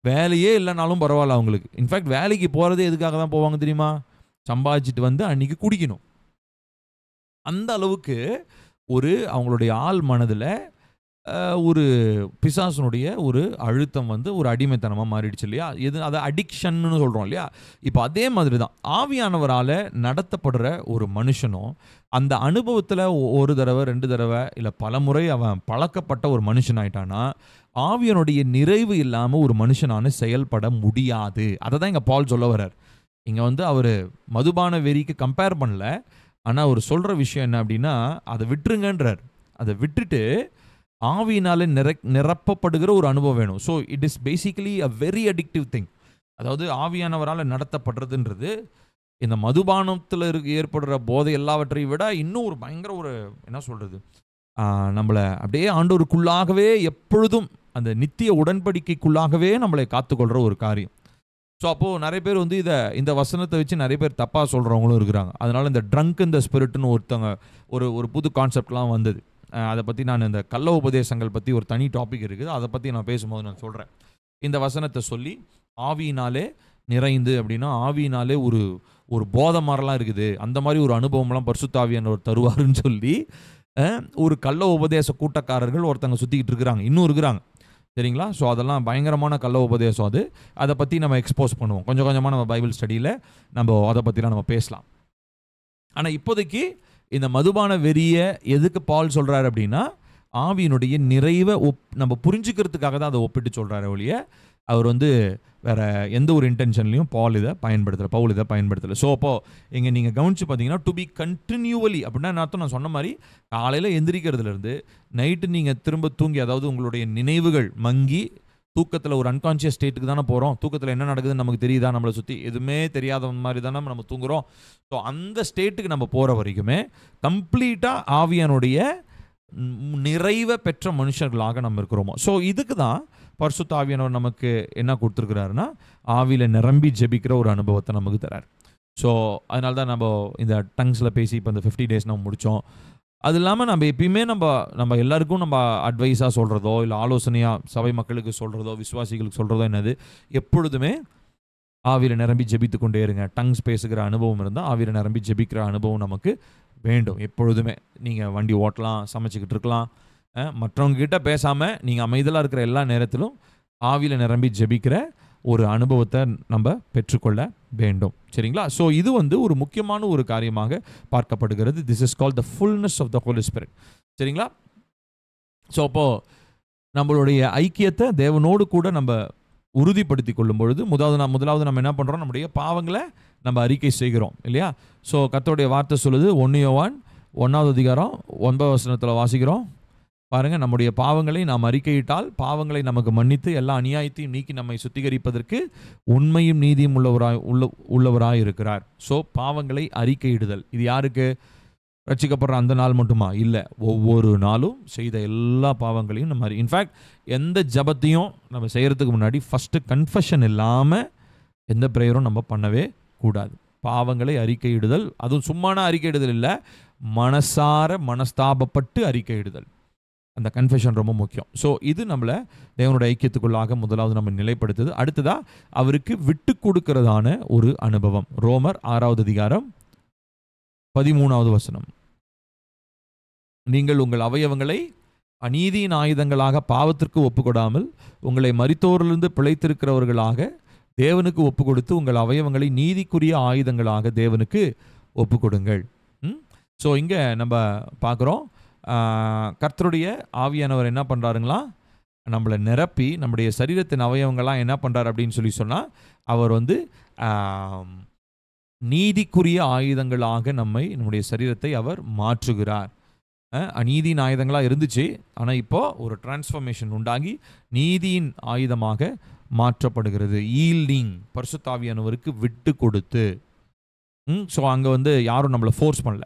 S1: வேலையே இல்லைனாலும் பரவாயில்ல அவங்களுக்கு. இன்ஃபேக்ட் வேலைக்கு போகிறதே எதுக்காக தான் போவாங்க தெரியுமா? சம்பாதிச்சுட்டு வந்து அன்றைக்கி குடிக்கணும். அந்த அளவுக்கு அவங்களுடைய ஆள் மனதில் ஒரு பிசாசனுடைய ஒரு அழுத்தம் வந்து ஒரு அடிமைத்தனமாக மாறிடுச்சு இல்லையா? அதை அடிக்ஷன்னு சொல்கிறோம் இல்லையா? இப்போ அதே மாதிரி தான் ஆவியானவரால் நடத்தப்படுற ஒரு மனுஷனும் அந்த அனுபவத்தில் ஒரு தடவை 2 தடவை இல்லை பல முறை அவன் பழக்கப்பட்ட ஒரு மனுஷனாயிட்டானா ஆவியனுடைய நிறைவு இல்லாமல் ஒரு மனுஷனான செயல்பட முடியாது. அதை தான் இங்கே பால் சொல்ல வர்றார். இங்கே வந்து அவர் மதுபான வெறிக்கு கம்பேர் பண்ணல. ஆனால் அவர் சொல்கிற விஷயம் என்ன அப்படின்னா அதை விட்டுருங்கன்றார். அதை விட்டுட்டு ஆவியினாலே நிரப்பப்படுகிற ஒரு அனுபவம் வேணும். So it is basically a very addictive thing. அதாவது ஆவியானவரால் நடத்தப்படுறதுன்றது இந்த மதுபானத்தில் ஏற்படுற போதை எல்லாவற்றையும் விட இன்னும் ஒரு பயங்கர என்ன சொல்கிறது, நம்மளை அப்படியே ஆண்டவருக்குள்ளாகவே எப்பொழுதும் அந்த நித்திய உடன்படிக்கைக்குள்ளாகவே நம்மளை காத்துக்கொள்கிற ஒரு காரியம். ஸோ அப்போது நிறைய பேர் வந்து இந்த வசனத்தை வச்சு நிறைய பேர் தப்பாக சொல்கிறவங்களும் இருக்கிறாங்க. அதனால் இந்த ட்ரங்க் இந்த ஸ்பிரிட்னு ஒரு புது கான்செப்ட்லாம் வந்தது. அதை பற்றி நான் இந்த கள்ள உபதேசங்கள் பற்றி ஒரு தனி டாபிக் இருக்குது, அதை பற்றி நான் பேசும்போது நான் சொல்கிறேன். இந்த வசனத்தை சொல்லி ஆவியினாலே நிறைந்து அப்படின்னா ஆவியினாலே ஒரு போதை மாதிரிலாம் இருக்குது, அந்த மாதிரி ஒரு அனுபவம்லாம் பரிசுத்த ஆவியானவர் தருவாருன்னு சொல்லி ஒரு கள்ள உபதேச கூட்டக்காரர்கள் ஒருத்தங்க சுற்றிக்கிட்டு இருக்கிறாங்க, இன்னும் இருக்கிறாங்க. சரிங்களா? ஸோ அதெல்லாம் பயங்கரமான கள்ள உபதேசம். அதை பற்றி நம்ம எக்ஸ்போஸ் பண்ணுவோம் கொஞ்சம் கொஞ்சமாக நம்ம பைபிள் ஸ்டடியில் அதை பற்றிலாம் நம்ம பேசலாம். ஆனால் இப்போதைக்கு இந்த மதுபான வெறியை எதுக்கு பால் சொல்கிறாரு அப்படின்னா ஆவியினுடைய நிறைவை நம்ம புரிஞ்சுக்கிறதுக்காக தான் அதை ஒப்பிட்டு சொல்கிறாரு ஒழிய அவர் வந்து வேறு எந்த ஒரு இன்டென்ஷன்லையும் பவுல் இதை பயன்படுத்தலை. ஸோ அப்போது இங்கே நீங்கள் கவனித்து பார்த்தீங்கன்னா டு பி கண்டினியூவலி அப்படின்னா அர்த்தம், நான் சொன்ன மாதிரி காலையில் எந்திரிக்கிறதுலேருந்து நைட்டு நீங்கள் திரும்ப தூங்கி, அதாவது உங்களுடைய நினைவுகள் மங்கி தூக்கத்தில் ஒரு அன்கான்ஷியஸ் ஸ்டேட்டுக்கு தானே போகிறோம். தூக்கத்தில் என்ன நடக்குதுன்னு நமக்கு தெரியுதா? நம்மளை சுற்றி எதுவுமே தெரியாத மாதிரி தானே நம்ம தூங்குகிறோம். ஸோ அந்த ஸ்டேட்டுக்கு நம்ம போகிற வரைக்குமே கம்ப்ளீட்டாக ஆவியானுடைய நிறைவை பெற்ற மனுஷர்களாக நம்ம இருக்கிறோமோ. ஸோ இதுக்கு தான் பரிசுத்த ஆவியானவர் நமக்கு என்ன கொடுத்துருக்கிறாருன்னா ஆவியில் நிரம்பி ஜெபிக்கிற ஒரு அனுபவத்தை நமக்கு தரார். ஸோ அதனால தான் நம்ம இந்த டங்ஸில் பேசி இப்போ இந்த 50 days நம்ம முடித்தோம். அது இல்லாமல் நம்ம எப்பயுமே நம்ம எல்லாருக்கும் நம்ம அட்வைஸாக சொல்கிறதோ இல்லை ஆலோசனையாக சபை மக்களுக்கு சொல்கிறதோ விசுவாசிகளுக்கு சொல்கிறதோ என்னது, எப்பொழுதுமே ஆவியில் நிரம்பி ஜெபித்து கொண்டே இருங்க. டங்ஸ் பேசுகிற அனுபவம் இருந்தால் ஆவியில் நிரம்பி ஜெபிக்கிற அனுபவம் நமக்கு வேண்டும் எப்பொழுதுமே. நீங்கள் வண்டி ஓட்டலாம், சமைச்சிக்கிட்டு இருக்கலாம், மற்றவங்ககிட்ட பேசாமல் நீங்கள் அமைதலாக இருக்கிற எல்லா நேரத்திலும் ஆவியில் நிரம்பி ஜெபிக்கிற ஒரு அனுபவத்தை நம்ம பெற்றுக்கொள்ள வேண்டும். சரிங்களா? ஸோ இது வந்து ஒரு முக்கியமான ஒரு காரியமாக பார்க்கப்படுகிறது. This is called the fullness of the Holi Spirit. சரிங்களா? ஸோ அப்போது நம்மளுடைய ஐக்கியத்தை தேவனோடு கூட நம்ம உறுதிப்படுத்தி கொள்ளும் பொழுது முதலாவது நம்ம என்ன பண்ணுறோம், நம்முடைய பாவங்களை நம்ம அறிக்கை செய்கிறோம் இல்லையா? ஸோ கர்த்தருடைய வார்த்தை சொல்லுது, 1 யோவான் 1வது அதிகாரம் 9வது வசனத்தில் வாசிக்கிறோம் பாருங்கள். நம்முடைய பாவங்களை நாம் அறிக்கையிட்டால் பாவங்களை நமக்கு மன்னித்து எல்லா அநியாயத்தையும் நீக்கி நம்மை சுத்திகரிப்பதற்கு உண்மையும் நீதியும் உள்ளவராய் இருக்கிறார். ஸோ பாவங்களை அறிக்கையிடுதல், இது யாருக்கு? ரட்சிக்கப்படுற அந்த நாள் மட்டுமா? இல்லை, ஒவ்வொரு நாளும் செய்த எல்லா பாவங்களையும் நம்ம இன்ஃபேக்ட் எந்த ஜபத்தையும் நம்ம செய்கிறதுக்கு முன்னாடி ஃபஸ்ட்டு கன்ஃபெஷன் இல்லாமல் எந்த ப்ரேயரும் நம்ம பண்ணவே கூடாது. பாவங்களை அறிக்கையிடுதல், அதுவும் சும்மான அறிக்கையிடுதல் இல்லை, மனஸ்தாபப்பட்டு அறிக்கையிடுதல். அந்த கன்ஃபெஷன் ரொம்ப முக்கியம். ஸோ இது நம்மளை தேவனுடைய ஐக்கியத்துக்குள்ளாக முதலாவது நம்ம நிலைப்படுத்துது. அடுத்ததாக அவருக்கு விட்டு கொடுக்கிறதான ஒரு அனுபவம். ரோமர் 6வது அதிகாரம் 13வது வசனம். நீங்கள் உங்கள் அவயவங்களை அநீதியின் ஆயுதங்களாக பாவத்திற்கு ஒப்புக்கொடாமல் உங்களை மரித்தோரிலிருந்து பிழைத்திருக்கிறவர்களாக தேவனுக்கு ஒப்பு கொடுத்து உங்கள் அவயவங்களை நீதிக்குரிய ஆயுதங்களாக தேவனுக்கு ஒப்பு கொடுங்கள். ஸோ இங்கே நம்ம பார்க்குறோம், கர்த்தருடைய ஆவியானவர் என்ன பண்ணுறாருங்களா, நம்மளை நிரப்பி நம்முடைய சரீரத்தின் அவயவங்கள்லாம் என்ன பண்ணுறாரு அப்படின்னு சொல்லி சொன்னால் அவர் வந்து நீதிக்குரிய ஆயுதங்களாக நம்முடைய சரீரத்தை அவர் மாற்றுகிறார். அநீதியின் ஆயுதங்களாக இருந்துச்சு, ஆனால் இப்போ ஒரு டிரான்ஸ்ஃபர்மேஷன் உண்டாகி நீதியின் ஆயுதமாக மாற்றப்படுகிறது. ஈல்டிங், பரிசுத்த ஆவியானவருக்கு விட்டு கொடுத்து. ஸோ அங்கே யாரும் நம்மளை ஃபோர்ஸ் பண்ணல,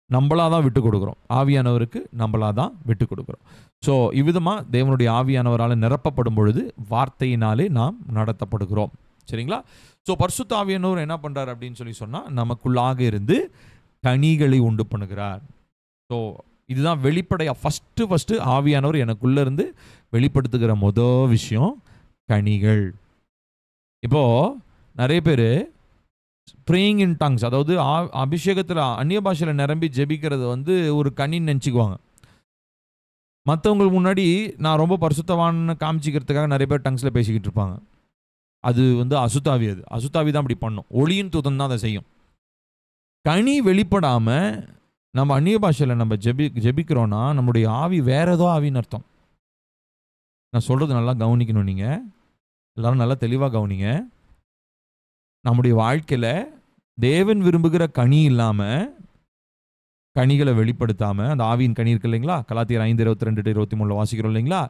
S1: நம்மளாக தான் விட்டு கொடுக்குறோம். ஆவியானவருக்கு நம்மளாக தான் விட்டு கொடுக்குறோம். ஸோ இவ்விதமாக தேவனுடைய ஆவியானவரால் நிரப்பப்படும் பொழுது வார்த்தையினாலே நாம் நடத்தப்படுகிறோம். சரிங்களா? ஸோ பரிசுத்த ஆவியானவர் என்ன பண்ணுறார் அப்படின்னு சொன்னால், நமக்குள்ளாக இருந்து கனிகளை உண்டு பண்ணுகிறார். ஸோ இதுதான் வெளிப்படையாக ஃபஸ்ட்டு ஆவியானவர் எனக்குள்ளே இருந்து வெளிப்படுத்துகிற விஷயம் கனிகள். இப்போது நிறைய பேர் ப்ரேயிங் இன் டங்ஸ், அதாவது அபிஷேகத்தில் அந்நிய பாஷையில் நிரம்பி ஜெபிக்கிறது ஒரு கனின்னு நினச்சிக்குவாங்க. மற்றவங்களுக்கு முன்னாடி நான் ரொம்ப பரிசுத்தவான்னு காமிச்சிக்கிறதுக்காக நிறைய பேர் டங்ஸில் பேசிக்கிட்டு இருப்பாங்க. அது அசுத்தாவி. அது அசுத்தாவி தான் அப்படி பண்ணும். ஒளியின் தூதன் தான் அதை செய்யும். கனி வெளிப்படாமல் நம்ம அந்நிய பாஷையில் நம்ம ஜெபிக்கிறோன்னா நம்முடைய ஆவி வேற ஏதோ ஆவின்னு அர்த்தம். நான் சொல்கிறது நல்லா கவனிக்கணும். நீங்கள் எல்லாரும் நல்லா தெளிவாக கவனிங்க. நம்முடைய வாழ்க்கையில் தேவன் விரும்புகிற கனி இல்லாமல், கனிகளை வெளிப்படுத்தாமல், அந்த ஆவியின் கனி இருக்கு இல்லைங்களா, கலாத்தியர் 5:22-23 வாசிக்கிறோம் இல்லைங்களா,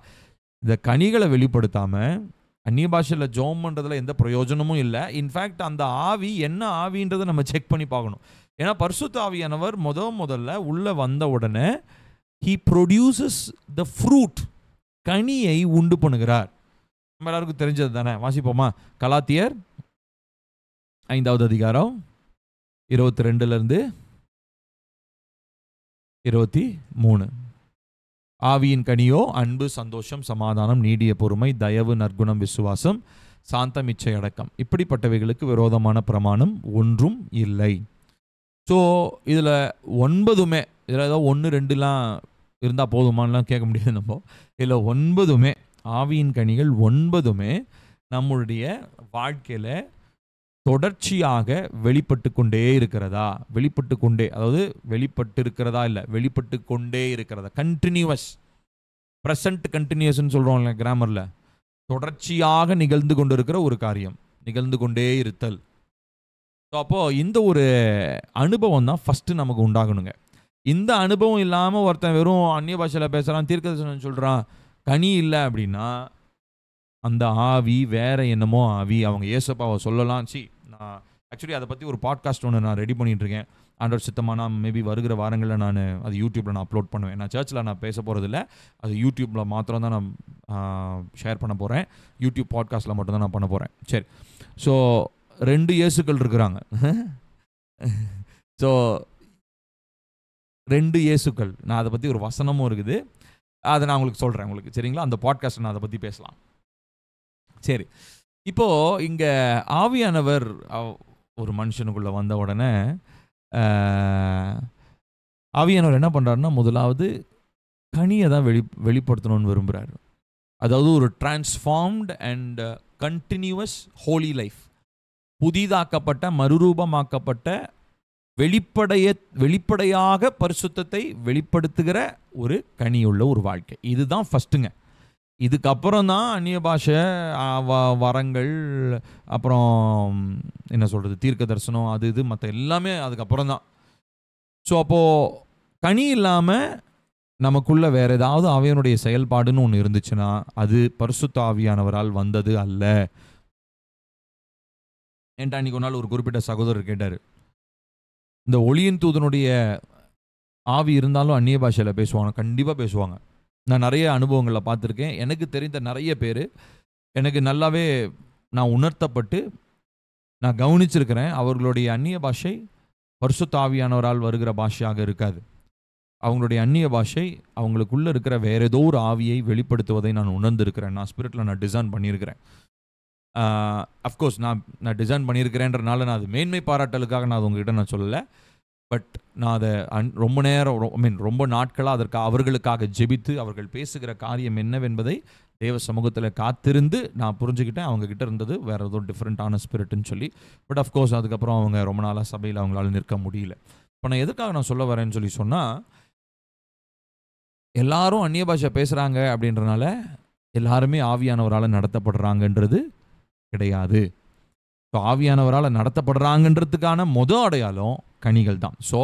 S1: இந்த கனிகளை வெளிப்படுத்தாமல் அந்நிய பாஷையில் ஜெபம் பண்ணுறதுல எந்த பிரயோஜனமும் இல்லை. இன்ஃபேக்ட் அந்த ஆவி என்ன ஆவின்றதை நம்ம செக் பண்ணி பார்க்கணும். ஏன்னா பரிசுத்த ஆவியானவர் முதல்ல உள்ளே வந்த உடனே he produces the fruit, கனியை உண்டு பண்ணுகிறார். நம்ம எல்லாருக்கும் தெரிஞ்சது தானே. வாசிப்போமா? கலாத்தியர் 5வது அதிகாரம் 22-23. ஆவியின் கனியோ அன்பு, சந்தோஷம், சமாதானம், நீடிய பொறுமை, தயவு, நற்குணம், விசுவாசம், சாந்தம், இச்சை, அடக்கம். இப்படிப்பட்டவைகளுக்கு விரோதமான பிரமாணம் ஒன்றும் இல்லை. ஸோ இதில் 9மே, இதில் ஏதோ 1 2லாம் இருந்தால் போதுமானலாம் கேட்க முடியாது நம்ம. இதில் 9மே ஆவியின் கனிகள் 9மே நம்மளுடைய வாழ்க்கையில் தொடர்ச்சியாக வெளிப்பட்டு கொண்டே இருக்கிறதா, அதாவது வெளிப்பட்டு இருக்கிறதா இல்லை, வெளிப்பட்டு கொண்டே இருக்கிறதா, கண்டினியூவஸ், ப்ரெசன்ட் கண்டினியூஸ்ன்னு சொல்கிறோம் இல்லை கிராமரில், தொடர்ச்சியாக நிகழ்ந்து கொண்டு இருக்கிற ஒரு காரியம், நிகழ்ந்து கொண்டே இருத்தல். ஸோ அப்போது இந்த ஒரு அனுபவம் தான் ஃபஸ்ட்டு நமக்கு உண்டாகணுங்க. இந்த அனுபவம் இல்லாமல் ஒருத்தன் வெறும் அந்நிய பாஷையில் பேசுகிறான், தீர்க்கதரிசனம் சொல்கிறான், கனி இல்லை அப்படின்னா அந்த ஆவி வேற என்னமோ ஆவி. அவங்க ஏசப்பாவை சொல்லலாம். நான் ஆக்சுவலி அதை பற்றி ஒரு பாட்காஸ்ட் ஒன்று நான் ரெடி பண்ணிகிட்ருக்கேன். ஆண்டவர் சித்தமாக நான் மேபி வருகிற வாரங்களில் நான் அது யூடியூப்பில் நான் அப்லோட் பண்ணுவேன். நான் சர்ச்சில் நான் பேச போகிறதில்ல, அது யூடியூப்பில் மாத்திரம் தான் நான் ஷேர் பண்ண போகிறேன். யூடியூப் பாட்காஸ்ட்டில் மட்டும்தான் நான் பண்ண போகிறேன். சரி, ஸோ 2 இயேசுக்கள் இருக்கிறாங்க. ஸோ 2 இயேசுக்கள், நான் அதை பற்றி ஒரு வசனமும் இருக்குது, அதை நான் உங்களுக்கு சொல்கிறேன் உங்களுக்கு. சரிங்களா? அந்த பாட்காஸ்ட் நான் அதை பற்றி பேசலாம். சரி, இப்போது இங்கே ஆவியானவர் ஒரு மனுஷனுக்குள்ளே வந்த உடனே ஆவியானவர் என்ன பண்ணுறாருன்னா, முதலாவது கனியை தான் வெளிப்படுத்தணும்னு விரும்புகிறார். அதாவது ஒரு transformed and continuous holy life, புதிதாக்கப்பட்ட, மறுரூபமாக்கப்பட்ட, வெளிப்படையாக பரிசுத்தத்தை வெளிப்படுத்துகிற ஒரு கனியுள்ள ஒரு வாழ்க்கை. இதுதான் ஃபஸ்ட்டுங்க. இதுக்கப்புறம் தான் அந்நிய பாஷை, வரங்கள், அப்புறம் என்ன சொல்கிறது, தீர்க்க தரிசனம், அது இது மற்ற எல்லாமே அதுக்கப்புறம் தான். ஸோ அப்போது கனி இல்லாமல் நமக்குள்ள வேறு ஏதாவது ஆவியானுடைய செயல்பாடுன்னு ஒன்று இருந்துச்சுன்னா அது பரிசுத்த ஆவியானவரால் வந்தது அல்ல. என்கிட்ட அன்றைக்கி ஒரு நாள் ஒரு குறிப்பிட்ட சகோதரர் கேட்டார், இந்த ஒளியின் தூதனுடைய ஆவி இருந்தாலும் அந்நிய பாஷையில் பேசுவாங்க? கண்டிப்பாக பேசுவாங்க. நான் நிறைய அனுபவங்களை பார்த்துருக்கேன். எனக்கு தெரிந்த நிறைய பேர், எனக்கு நல்லாவே நான் உணர்த்தப்பட்டு நான் கவனிச்சிருக்கிறேன், அவர்களுடைய அந்நிய பாஷை பரிசுத்த ஆவியானவரால் வருகிற பாஷையாக இருக்காது. அவங்களுடைய அந்நிய பாஷை அவங்களுக்குள்ளே இருக்கிற வேற ஏதோ ஒரு ஆவியை வெளிப்படுத்துவதை நான் உணர்ந்திருக்கிறேன். நான் ஸ்பிரிட்டில் நான் டிசைன் பண்ணியிருக்கிறேன். அஃப்கோர்ஸ் நான் டிசைன் பண்ணியிருக்கிறேன்றனால நான் அது மேன்மை பாராட்டலுக்காக நான் அது உங்ககிட்ட நான் சொல்லலை. பட் நான் அதை ரொம்ப நேரம் ரொம்ப நாட்களாக அவர்களுக்காக ஜெபித்து அவர்கள் பேசுகிற காரியம் என்னவென்பதை தேவ சமூகத்தில் காத்திருந்து நான் புரிஞ்சுக்கிட்டேன். அவங்கக்கிட்ட இருந்தது வேறு ஏதோ டிஃப்ரெண்ட்டான ஸ்பிரிட்டுன்னு சொல்லி. பட் அஃப்கோர்ஸ் அதுக்கப்புறம் அவங்க ரொம்ப நாளாக சபையில் அவங்களால நிற்க முடியல. இப்போ நான் எதுக்காக நான் சொல்ல வரேன்னு சொன்னால், எல்லாரும் அந்நிய பாஷை பேசுகிறாங்க அப்படின்றனால எல்லாருமே ஆவியானவரால் நடத்தப்படுறாங்கன்றது கிடையாது. ஆவியானவரால் நடத்தப்படுறாங்கன்றதுக்கான அடையாளம் கனிகள் தான். ஸோ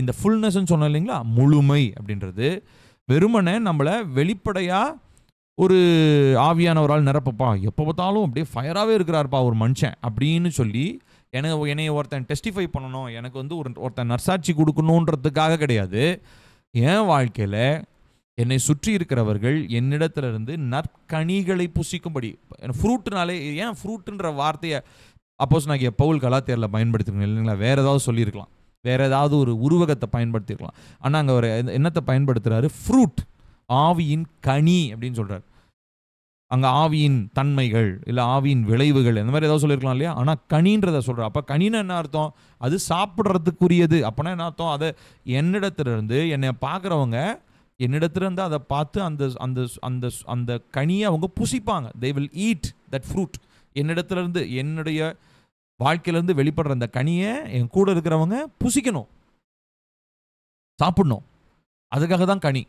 S1: இந்த ஃபுல்னஸ்ன்னு சொன்னோம் இல்லைங்களா, முழுமை அப்படின்றது வெறுமனே நம்மளை வெளிப்படையாக ஒரு ஆவியானவரால் நிரப்பப்பா, எப்போ பார்த்தாலும் அப்படியே ஃபயராகவே இருக்கிறாருப்பா ஒரு மனுஷன் அப்படின்னு சொல்லி என்னை ஒருத்தன் டெஸ்டிஃபை பண்ணணும், எனக்கு வந்து ஒருத்தன் நற்சாட்சி கொடுக்கணுன்றதுக்காக கிடையாது. என் வாழ்க்கையில் என்னை சுற்றி இருக்கிறவர்கள் என்னிடத்திலிருந்து நற்கனிகளை புசிக்கும்படி. ஃப்ரூட்டுனாலே, ஏன் ஃப்ரூட்டுன்ற வார்த்தையை அப்போஸ் நான் பவுல் கலாத்தியரில் பயன்படுத்திருக்கேன் இல்லைங்களா, வேறு ஏதாவது சொல்லியிருக்கலாம், வேறு ஏதாவது ஒரு உருவகத்தை பயன்படுத்தியிருக்கலாம். ஆனால் அங்கே ஒரு என்னத்தை பயன்படுத்துகிறாரு, ஃப்ரூட், ஆவியின் கனி அப்படின்னு சொல்கிறார். அங்கே ஆவியின் தன்மைகள் இல்லை ஆவியின் விளைவுகள் இந்த மாதிரி ஏதாவது சொல்லியிருக்கலாம் இல்லையா. ஆனால் கனின்றதை சொல்கிறார். அப்போ கனின்னு என்ன அர்த்தம், அது சாப்பிட்றதுக்குரியது. அப்போனா என்ன அர்த்தம், அதை என்னிடத்துலேருந்து என்னை பார்க்குறவங்க என்னிடத்துலேருந்து அதை பார்த்து அந்த அந்த அந்த அந்த கனியை அவங்க புசிப்பாங்க. They will eat that fruit. என்னிடத்துலேருந்து என்னுடைய வாழ்க்கையிலேருந்து வெளிப்படுற அந்த கனியை என் கூட இருக்கிறவங்க புசிக்கணும், சாப்பிடணும். அதுக்காக தான் கனி.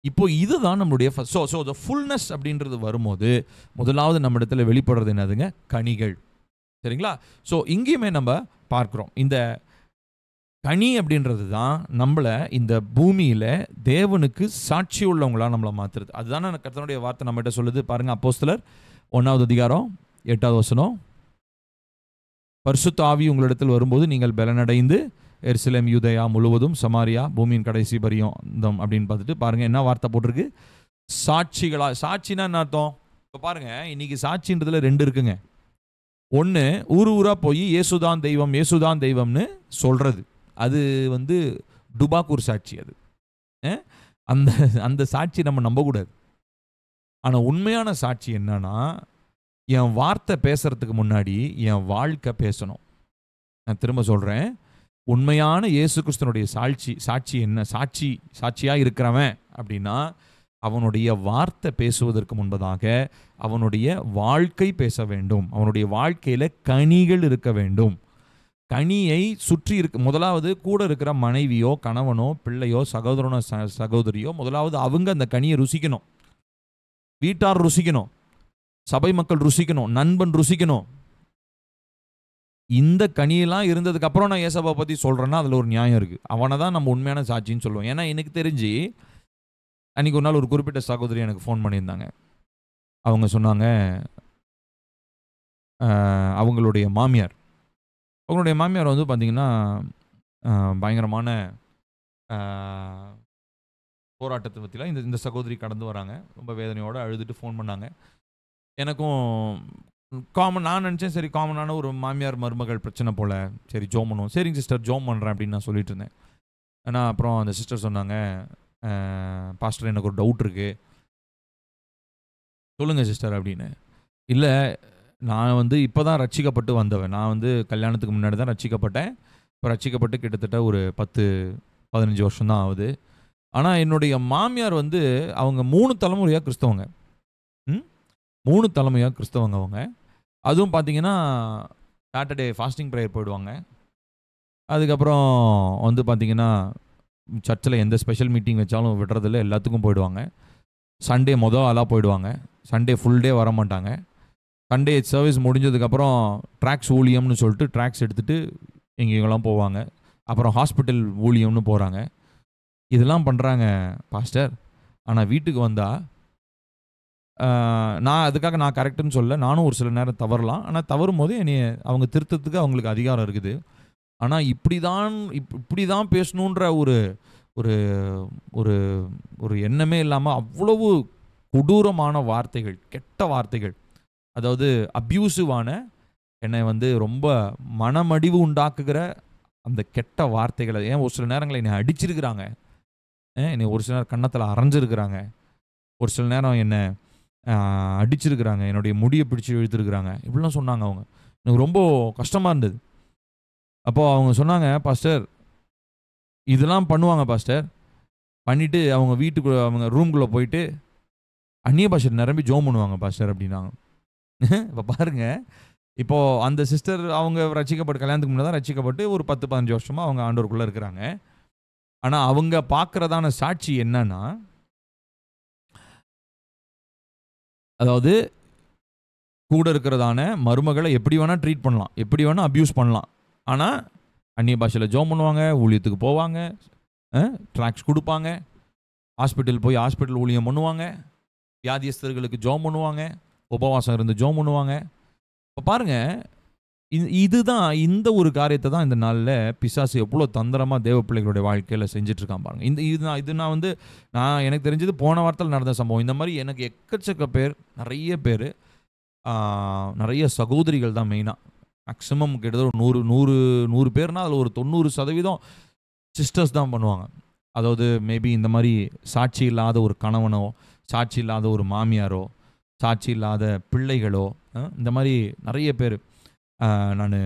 S1: இப்போ இதுதான் நம்மளுடைய ஸோ த ஃபுல்னஸ் அப்படின்றது வரும்போது முதலாவது நம்ம இடத்துல வெளிப்படுறது என்னதுங்க, கனிகள். சரிங்களா. ஸோ இங்கேயுமே நம்ம பார்க்குறோம் இந்த கனி அப்படின்றது தான் நம்மளை இந்த பூமியில் தேவனுக்கு சாட்சி உள்ளவங்களா நம்மளை மாற்றுறது. அதுதானே கர்த்தருடைய வார்த்தை நம்மகிட்ட சொல்லுது பாருங்க. அப்போஸ்தலர் 1வது அதிகாரம் 8வது வசனம், பரிசுத்த ஆவி உங்களிடத்தில் வரும்போது நீங்கள் பலனடைந்து எருசலேம் யூதேயா முழுவதும் சமாரியா பூமியின் கடைசி பரியந்தம் அப்படின்னு பார்த்துட்டு பாருங்க என்ன வார்த்தை போட்டிருக்கு, சாட்சிகளா. சாட்சினா என்ன அர்த்தம், இப்போ பாருங்க இன்னைக்கு சாட்சின்றதுல 2 இருக்குங்க. ஒன்று ஊரா போய் இயேசுதான் தெய்வம் இயேசுதான் தெய்வம்னு சொல்றது, அது வந்து டுபாக்கூர் சாட்சி. அது அந்த அந்த சாட்சி நம்ம நம்பக்கூடாது. ஆனால் உண்மையான சாட்சி என்னன்னா, என் வார்த்தை பேசுறதுக்கு முன்னாடி என் வாழ்க்கை பேசணும். நான் திரும்ப சொல்கிறேன், உண்மையான இயேசு கிறிஸ்துனுடைய சாட்சி என்ன, சாட்சியாக இருக்கிறவன் அப்படின்னா அவனுடைய வார்த்தை பேசுவதற்கு முன்பதாக அவனுடைய வாழ்க்கை பேச வேண்டும். அவனுடைய வாழ்க்கையில் கனிகள் இருக்க வேண்டும். கனியை சுற்றி முதலாவது கூட இருக்கிற மனைவியோ கணவனோ பிள்ளையோ சகோதரனோ சகோதரியோ முதலாவது அவங்க அந்த கனியை ருசிக்கணும். வீட்டார் ருசிக்கணும், சபை மக்கள் ருசிக்கணும், நண்பன் ருசிக்கணும். இந்த கனியெல்லாம் இருந்ததுக்கு அப்புறம் நான் ஏசப்பா பற்றி சொல்கிறேன்னா அதில் ஒரு நியாயம் இருக்குது. அவனை தான் நம்ம உண்மையான சாட்சின்னு சொல்லுவோம். ஏன்னா எனக்கு தெரிஞ்சு அன்றைக்கி ஒரு நாள் ஒரு குறிப்பிட்ட சகோதரி எனக்கு ஃபோன் பண்ணியிருந்தாங்க. அவங்க சொன்னாங்க, அவங்களுடைய மாமியார் வந்து பார்த்திங்கன்னா பயங்கரமான போராட்டத்தை பற்றிலாம் இந்த சகோதரி கடந்து வராங்க. ரொம்ப வேதனையோடு அழுதுட்டு ஃபோன் பண்ணாங்க. எனக்கும் நான் நினச்சேன் சரி காமனான ஒரு மாமியார் மருமகள் பிரச்சனை போல், சரி ஜோம் பண்ணுவோம். சரிங்க சிஸ்டர் ஜோம் பண்ணுறேன் அப்படின்னு நான் சொல்லிட்டு இருந்தேன். ஆனால் அப்புறம் அந்த சிஸ்டர் சொன்னாங்க, பாஸ்டர் எனக்கு ஒரு டவுட் இருக்குது. சொல்லுங்கள் சிஸ்டர் அப்படின்னு. இல்லை, நான் வந்து இப்போ தான் ரட்சிக்கப்பட்டு வந்தவன். நான் வந்து கல்யாணத்துக்கு முன்னாடி தான் ரட்சிக்கப்பட்டேன். இப்போ ரட்சிக்கப்பட்டு கிட்டத்தட்ட ஒரு 10-15 வருஷம் தான் ஆகுது. ஆனால் என்னுடைய மாமியார் வந்து அவங்க 3 தலைமுறையாக கிறிஸ்தவங்க. 3 தலைமையாக கிறிஸ்தவங்க அவங்க. அதுவும் பார்த்தீங்கன்னா சாட்டர்டே ஃபாஸ்டிங் ப்ரேயர் போயிடுவாங்க. அதுக்கப்புறம் வந்து பார்த்திங்கன்னா சர்ச்சில் எந்த ஸ்பெஷல் மீட்டிங் வச்சாலும் விடுறதில்ல, எல்லாத்துக்கும் போயிடுவாங்க. சண்டே ஆளாக போயிடுவாங்க. சண்டே ஃபுல் டே வர மாட்டாங்க. சண்டே சர்வீஸ் முடிஞ்சதுக்கப்புறம் ட்ராக்ஸ் ஊழியம்னு சொல்லிட்டு ட்ராக்ஸ் எடுத்துகிட்டு எங்கெங்கெல்லாம் போவாங்க. அப்புறம் ஹாஸ்பிட்டல் ஊழியம்னு போகிறாங்க. இதெல்லாம் பண்ணுறாங்க பாஸ்டர். ஆனால் வீட்டுக்கு வந்தால் அதுக்காக நான் கரெக்டுன்னு சொல்ல, நானும் ஒரு சில நேரம் தவறலாம். ஆனால் தவறும் போது என்னை அவங்க திருத்தத்துக்கு அவங்களுக்கு அதிகாரம் இருக்குது. ஆனால் இப்படி தான் பேசணுன்ற ஒரு ஒரு ஒரு ஒரு எண்ணமே இல்லாமல் அவ்வளவு கொடூரமான வார்த்தைகள், கெட்ட வார்த்தைகள், அதாவது அப்யூசிவான, என்னை வந்து ரொம்ப மனமடிவு உண்டாக்குகிற அந்த கெட்ட வார்த்தைகளை, ஏன் ஒரு சில நேரங்களில் என்னை அடிச்சிருக்கிறாங்க, என்னை ஒரு சில நேரம் கன்னத்தில் அரைஞ்சிருக்கிறாங்க, ஒரு சில நேரம் என்னை அடிச்சிருக்கிறாங்க, என்னுடைய முடியை பிடிச்சி இழுத்துருக்குறாங்க. இப்படிலாம் சொன்னாங்க அவங்க. எனக்கு ரொம்ப கஷ்டமாக இருந்தது. அப்போது அவங்க சொன்னாங்க, பாஸ்டர் இதெல்லாம் பண்ணுவாங்க பாஸ்டர், பண்ணிவிட்டு அவங்க வீட்டுக்குள்ளே அவங்க ரூம்குள்ளே போயிட்டு அந்நிய பாஷை நிரம்பி ஜோம் பண்ணுவாங்க பாஸ்டர் அப்படின்னாங்க. இப்போ பாருங்கள், இப்போது அந்த சிஸ்டர் அவங்க கல்யாணத்துக்கு முன்னாடி தான் ரட்சிக்கப்பட்டு ஒரு 10-15 வருஷமாக அவங்க ஆண்டவருக்குள்ளே இருக்கிறாங்க. ஆனால் அவங்க பார்க்குறதான சாட்சி என்னன்னா, அதாவது கூட இருக்கிறதான மருமகளை எப்படி வேணால் ட்ரீட் பண்ணலாம், எப்படி வேணால் அப்யூஸ் பண்ணலாம். ஆனால் அந்நிய பாஷையில் ஜெபம் பண்ணுவாங்க, ஊழியத்துக்கு போவாங்க, ட்ராக்ஸ் கொடுப்பாங்க, ஹாஸ்பிட்டல் போய் ஹாஸ்பிட்டல் ஊழியம் பண்ணுவாங்க, வியாதியஸ்தர்களுக்கு ஜெபம் பண்ணுவாங்க, உபவாசம் இருந்து ஜெபம் பண்ணுவாங்க. இப்போ பாருங்கள், இதுதான் இந்த ஒரு காரியத்தை தான் இந்த நாளில் பிசாசு எவ்வளோ தந்திரமாக தேவ பிள்ளைகளுடைய வாழ்க்கையில் செஞ்சிட்ருக்கான் பாருங்கள். இது நான் எனக்கு தெரிஞ்சது போன வாரத்தில் நடந்த சம்பவம். இந்த மாதிரி எனக்கு எக்கச்சக்க பேர், நிறைய பேர், நிறைய சகோதரிகள் தான் மெயினாக, மேக்ஸிமம் கிட்டத்தட்ட 100 பேர்னால் அதில் ஒரு 90% சிஸ்டர்ஸ் தான் பண்ணுவாங்க. அதாவது மேபி இந்த மாதிரி சாட்சி இல்லாத ஒரு கணவனோ, சாட்சி இல்லாத ஒரு மாமியாரோ, சாட்சி இல்லாத பிள்ளைகளோ, இந்த மாதிரி நிறைய பேர் நான்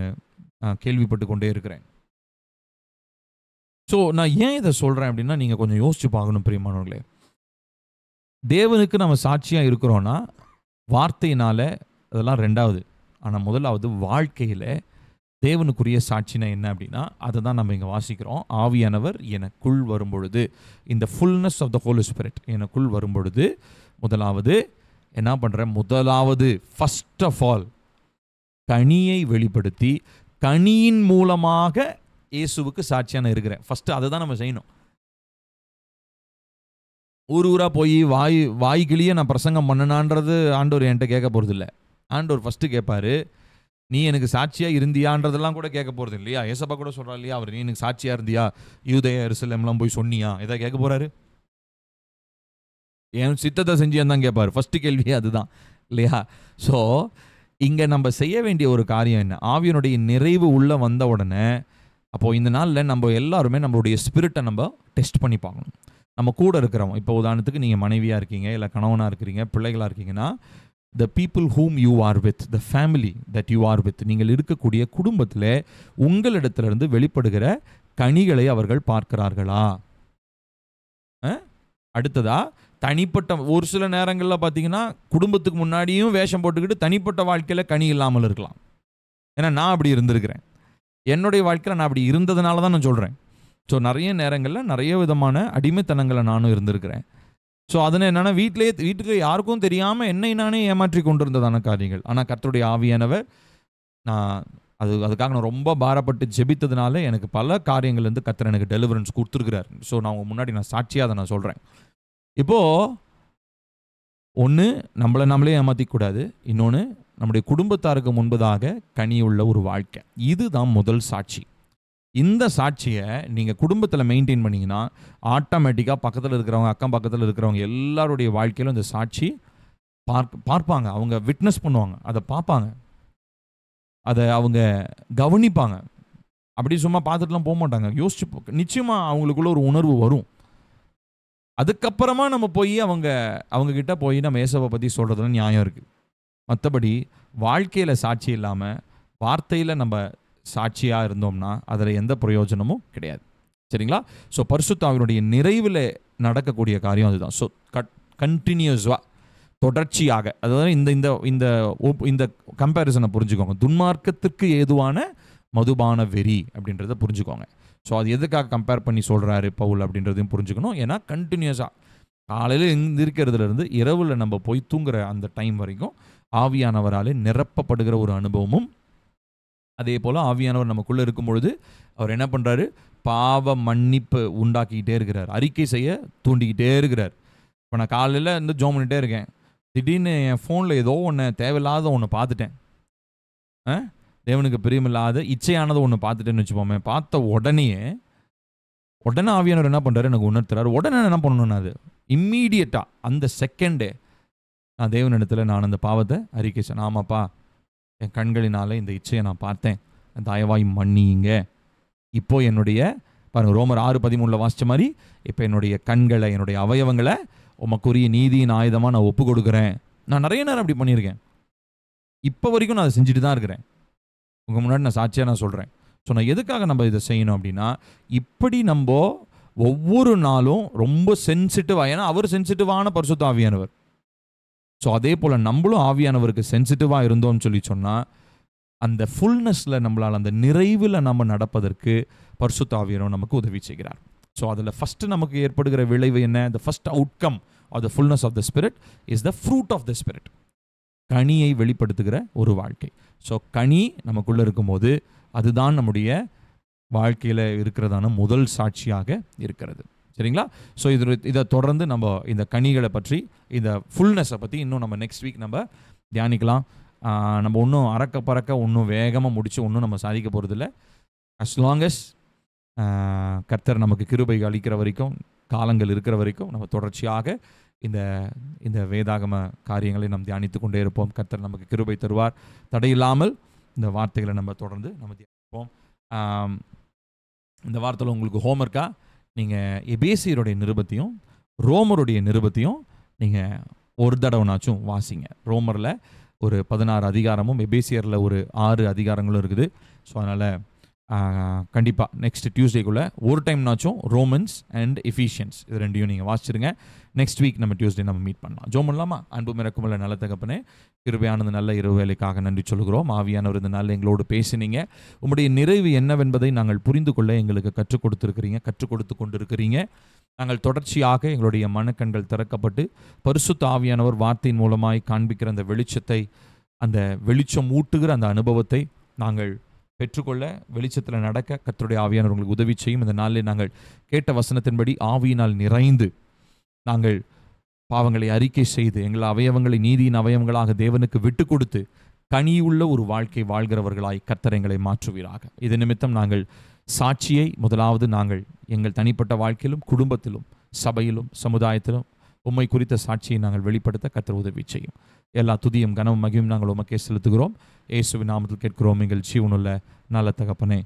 S1: கேள்விப்பட்டு கொண்டே இருக்கிறேன். ஸோ நான் ஏன் இதை சொல்கிறேன் அப்படின்னா, நீங்கள் கொஞ்சம் யோசிச்சு பார்க்கணும் பிரியமானவர்களே. தேவனுக்கு நம்ம சாட்சியாக இருக்கிறோன்னா வார்த்தையினால் அதெல்லாம் ரெண்டாவது. ஆனால் முதலாவது வாழ்க்கையில் தேவனுக்குரிய சாட்சினா என்ன அப்படின்னா, அதை தான் நம்ம இங்கே வாசிக்கிறோம். ஆவியானவர் எனக்குள் வரும்பொழுது, இந்த fullness of the Holi Spirit எனக்குள் வரும்பொழுது, முதலாவது என்ன பண்ணுறேன், முதலாவது ஃபர்ஸ்ட் ஆஃப் ஆல் கனியை வெளிப்படுத்தி கனியின் மூலமாக இயேசுவுக்கு சாட்சியான இருக்கிறேன். ஃபஸ்ட்டு அதை தான் நம்ம செய்யணும். ஊராக போய் வாய்கிளியே நான் பிரசங்கம் பண்ணனான்றது ஆண்டவர் என்கிட்ட கேட்க போகிறது இல்லை. ஆண்டவர் ஃபஸ்ட்டு கேட்பார், நீ எனக்கு சாட்சியாக இருந்தியான்றதெல்லாம் கூட கேட்க போகிறது இல்லையா. ஏசப்பா கூட சொல்கிறா இல்லையா, அவர் நீ எனக்கு சாட்சியாக இருந்தியா, யூதேயா எருசலேம்லாம் போய் சொன்னியா, எதா கேட்க போகிறாரு? என் சித்தத்தை செஞ்சியான்னு தான் கேட்பார். ஃபஸ்ட்டு கேள்வியே அதுதான் இல்லையா. ஸோ இங்கே நம்ம செய்ய வேண்டிய ஒரு காரியம் என்ன, ஆவியனுடைய நிறைவு உள்ளே வந்த உடனே, அப்போது இந்த நாளில் நம்ம எல்லாருமே நம்மளுடைய ஸ்பிரிட்டை நம்ம டெஸ்ட் பண்ணி பார்க்கணும். நம்ம கூட இருக்கிறோம். இப்போ உதாரணத்துக்கு நீங்கள் மனைவியாக இருக்கீங்க, இல்லை கணவனாக இருக்கிறீங்க, பிள்ளைகளாக இருக்கீங்கன்னா, the people whom you are with, the family that you are with, நீங்கள் இருக்கக்கூடிய குடும்பத்தில் உங்களிடத்திலிருந்து வெளிப்படுகிற கனிகளை அவர்கள் பார்க்கிறார்களா? அடுத்ததா, தனிப்பட்ட ஒரு சில நேரங்களில் பார்த்தீங்கன்னா குடும்பத்துக்கு முன்னாடியும் வேஷம் போட்டுக்கிட்டு தனிப்பட்ட வாழ்க்கையில் கனி இல்லாமல் இருக்கலாம். ஏன்னா நான் அப்படி இருந்திருக்கிறேன். என்னுடைய வாழ்க்கையில் நான் அப்படி இருந்ததுனால தான் நான் சொல்கிறேன். ஸோ நிறைய நேரங்களில் நிறைய விதமான அடிமைத்தனங்களை நானும் இருந்திருக்கிறேன். ஸோ அதனை என்னென்னா, வீட்டுக்கு யாருக்கும் தெரியாமல் என்னை நானே ஏமாற்றி கொண்டிருந்ததான காரியங்கள். ஆனால் கர்த்தருடைய ஆவியானவர், நான் அதுக்காக நான் ரொம்ப பாரப்பட்டு ஜெபித்ததுனால எனக்கு பல காரியங்கள்லேருந்து கர்த்தர் எனக்கு டெலிவரன்ஸ் கொடுத்துருக்கிறார். ஸோ நான் உங்கள் முன்னாடி நான் சாட்சியாக அதை நான் சொல்கிறேன். இப்போது ஒன்று, நம்மளே ஏமாற்றிக்கூடாது. இன்னொன்று, நம்முடைய குடும்பத்தாருக்கு முன்பதாக கனியுள்ள ஒரு வாழ்க்கை. இதுதான் முதல் சாட்சி. இந்த சாட்சியை நீங்கள் குடும்பத்தில் மெயின்டைன் பண்ணிங்கன்னா ஆட்டோமேட்டிக்காக பக்கத்தில் இருக்கிறவங்க, அக்கம் பக்கத்தில் இருக்கிறவங்க எல்லாருடைய வாழ்க்கையிலும் இந்த சாட்சி பார்ப்பாங்க. அவங்க விட்னஸ் பண்ணுவாங்க, அதை பார்ப்பாங்க, அதை அவங்க கவனிப்பாங்க. அப்படி சும்மா பார்த்துட்டுலாம் போக மாட்டாங்க. யோசிச்சு நிச்சயமாக அவங்களுக்குள்ள ஒரு உணர்வு வரும். அதுக்கப்புறமா நம்ம போய் அவங்கக்கிட்ட போய் நம்ம இயேசுவை பற்றி சொல்கிறதுல நியாயம் இருக்குது. மற்றபடி வாழ்க்கையில் சாட்சி இல்லாமல் வார்த்தையில் நம்ம சாட்சியாக இருந்தோம்னா அதில் எந்த பிரயோஜனமும் கிடையாது. சரிங்களா? ஸோ பரிசுத்த ஆவியினுடைய நிறைவில் நடக்கக்கூடிய காரியம் அதுதான். ஸோ கண்டினியூஸாக, தொடர்ச்சியாக, அதாவது இந்த கம்பேரிசனை புரிஞ்சுக்கோங்க. துன்மார்க்கத்திற்கு ஏதுவான மதுபான வெறி அப்படின்றத புரிஞ்சுக்கோங்க. ஸோ அது எதுக்காக கம்பேர் பண்ணி சொல்கிறாரு பவுல் அப்படின்றதையும் புரிஞ்சுக்கணும். ஏன்னா கண்டினியூஸாக காலையில் இருக்கிறதுலேருந்து இரவில் நம்ம போய் தூங்குற அந்த டைம் வரைக்கும் ஆவியானவராலே நிரப்பப்படுகிற ஒரு அனுபவமும், அதே போல் ஆவியானவர் நமக்குள்ளே இருக்கும் பொழுது அவர் என்ன பண்ணுறாரு, பாவ மன்னிப்பு உண்டாக்கிக்கிட்டே இருக்கிறார், அறிக்கை செய்ய தூண்டிக்கிட்டே இருக்கிறார். இப்போ நான் காலையில் இருந்து ஜோம் பண்ணிகிட்டே இருக்கேன், திடீர்னு என் ஃபோனில் ஏதோ ஒன்று தேவையில்லாத ஒன்று பார்த்துட்டேன், தேவனுக்கு பிரியமில்லாத இச்சையானதை ஒன்று பார்த்துட்டேன்னு வச்சுப்போமே. பார்த்த உடனே ஆவியானவர் என்ன பண்ணுறாரு, எனக்கு உணர்த்துறாரு. உடனே என்ன பண்ணணும்னா, அது இம்மீடியட்டாக அந்த செகண்டே நான் தேவனிடத்தில் நான் அந்த பாவத்தை அறிக்கை செய்யணும். ஆமாப்பா, என் கண்களினால இந்த இச்சையை நான் பார்த்தேன், தயவாய் மன்னிங்க. இப்போ என்னுடைய பாருங்கள், ரோமர் 6:13 வாசித்த மாதிரி, இப்போ என்னுடைய கண்களை, என்னுடைய அவயவங்களை உமக்குரிய நீதியின் ஆயுதமாக நான் ஒப்பு கொடுக்குறேன். நான் நிறைய நேரம் அப்படி பண்ணியிருக்கேன். இப்போ வரைக்கும் நான் அதை செஞ்சுட்டு தான் இருக்கிறேன். உங்கள் முன்னாடி நான் சாட்சியாக நான் சொல்கிறேன். ஸோ நான் எதுக்காக நம்ம இதை செய்யணும் அப்படின்னா, இப்படி நம்ம ஒவ்வொரு நாளும் ரொம்ப சென்சிட்டிவாக, ஏன்னா அவர் சென்சிட்டிவான பரிசுத்த ஆவியானவர். ஸோ அதே போல் நம்மளும் ஆவியானவருக்கு சென்சிட்டிவாக இருந்தோம்னு சொன்னால் அந்த ஃபுல்னஸில் நம்மளால் அந்த நிறைவில் நம்ம நடப்பதற்கு பரிசுத்த ஆவியானவர் நமக்கு உதவி செய்கிறார். ஸோ அதில் ஃபஸ்ட்டு நமக்கு ஏற்படுகிற விளைவு என்ன? The first outcome of the fullness of the spirit is the fruit of the spirit. கனியை வெளிப்படுத்துகிற ஒரு வாழ்க்கை. ஸோ கனி நமக்குள்ளே இருக்கும்போது அதுதான் நம்முடைய வாழ்க்கையில் இருக்கிறதான முதல் சாட்சியாக இருக்கிறது. சரிங்களா? ஸோ இதை தொடர்ந்து நம்ம இந்த கனிகளை பற்றி, இந்த ஃபுல்னஸை பற்றி இன்னும் நம்ம நெக்ஸ்ட் வீக் நம்ம தியானிக்கலாம். நம்ம ஒன்றும் அறக்க பறக்க ஒன்றும் வேகமாக முடித்து ஒன்றும் நம்ம சாதிக்க போகிறதில்ல. as long as கர்த்தர் நமக்கு கிருபை அளிக்கிற வரைக்கும், காலங்கள் இருக்கிற வரைக்கும் நம்ம தொடர்ச்சியாக இந்த வேதாகம காரியங்களை நாம் தியானித்து கொண்டே இருப்போம். கர்த்தர் நமக்கு கிருபை தருவார். தடையில்லாமல் இந்த வார்த்தைகளை நம்ம தொடர்ந்து நம்ம தியானிப்போம். இந்த வார்த்தையில் உங்களுக்கு ஹோம்ஒர்க்கா நீங்கள் எபேசியருடைய நிருபத்தையும் ரோமருடைய நிருபத்தையும் நீங்கள் ஒரு தடவைனாச்சும் வாசிங்க. ரோமரில் ஒரு 16 அதிகாரமும் எபேசியரில் ஒரு 6 அதிகாரங்களும் இருக்குது. ஸோ அதனால் கண்டிப்பாக நெக்ஸ்ட் டியூஸ்டேக்குள்ளே ஒரு டைம்னாச்சும் ரோமன்ஸ் அண்ட் எஃபிஷியன்ஸ் இது ரெண்டையும் நீங்கள் வாசிச்சிருங்க. நெக்ஸ்ட் வீக் நம்ம டியூஸ்டே நம்ம மீட் பண்ணலாம். ஜோம் பண்ணலாமா? அன்பு மிரக்குமில்ல நல்ல தகப்பனே, கிருபையானது நல்ல இரவு வேலைக்காக நன்றி சொல்கிறோம். ஆவியானவர் இந்த நாளில் எங்களோடு பேசினீங்க. உங்களுடைய நிறைவு என்னவென்பதை நாங்கள் புரிந்து கொள்ள எங்களுக்கு கற்றுக் கொடுத்து கொண்டிருக்கிறீங்க. நாங்கள் தொடர்ச்சியாக எங்களுடைய மனக்கண்கள் திறக்கப்பட்டு பரிசுத்த ஆவியானவர் வார்த்தையின் மூலமாய் காண்பிக்கிற அந்த வெளிச்சத்தை, அந்த வெளிச்சம் ஊட்டுகிற அந்த அனுபவத்தை நாங்கள் பெற்றுக்கொள்ள, வெளிச்சத்தில் நடக்க கர்த்தருடைய ஆவியானவர் உங்களுக்கு உதவி செய்யும். இந்த நாளில் நாங்கள் கேட்ட வசனத்தின்படி ஆவியினால் நிறைந்து நாங்கள் பாவங்களை அறிக்கை செய்து எங்கள் அவயவங்களை நீதியின் அவயவங்களாக தேவனுக்கு விட்டு கொடுத்து கனியுள்ள ஒரு வாழ்க்கை வாழ்கிறவர்களாய் கர்த்தர் எங்களை மாற்றுவீராக. இது நிமித்தம் நாங்கள் சாட்சியை முதலாவது நாங்கள் எங்கள் தனிப்பட்ட வாழ்க்கையிலும் குடும்பத்திலும் சபையிலும் சமுதாயத்திலும் உம்மை குறித்த சாட்சியை நாங்கள் வெளிப்படுத்த கர்த்தர் உதவி செய்யும். எல்லா துதியும் கனமும் மகியும் நாங்கள் உமக்கே செலுத்துகிறோம். இயேசுவின் நாமத்தில் கேட்கிறோம் எங்கள் ஜீவனுள்ள நல்ல தகப்பனே.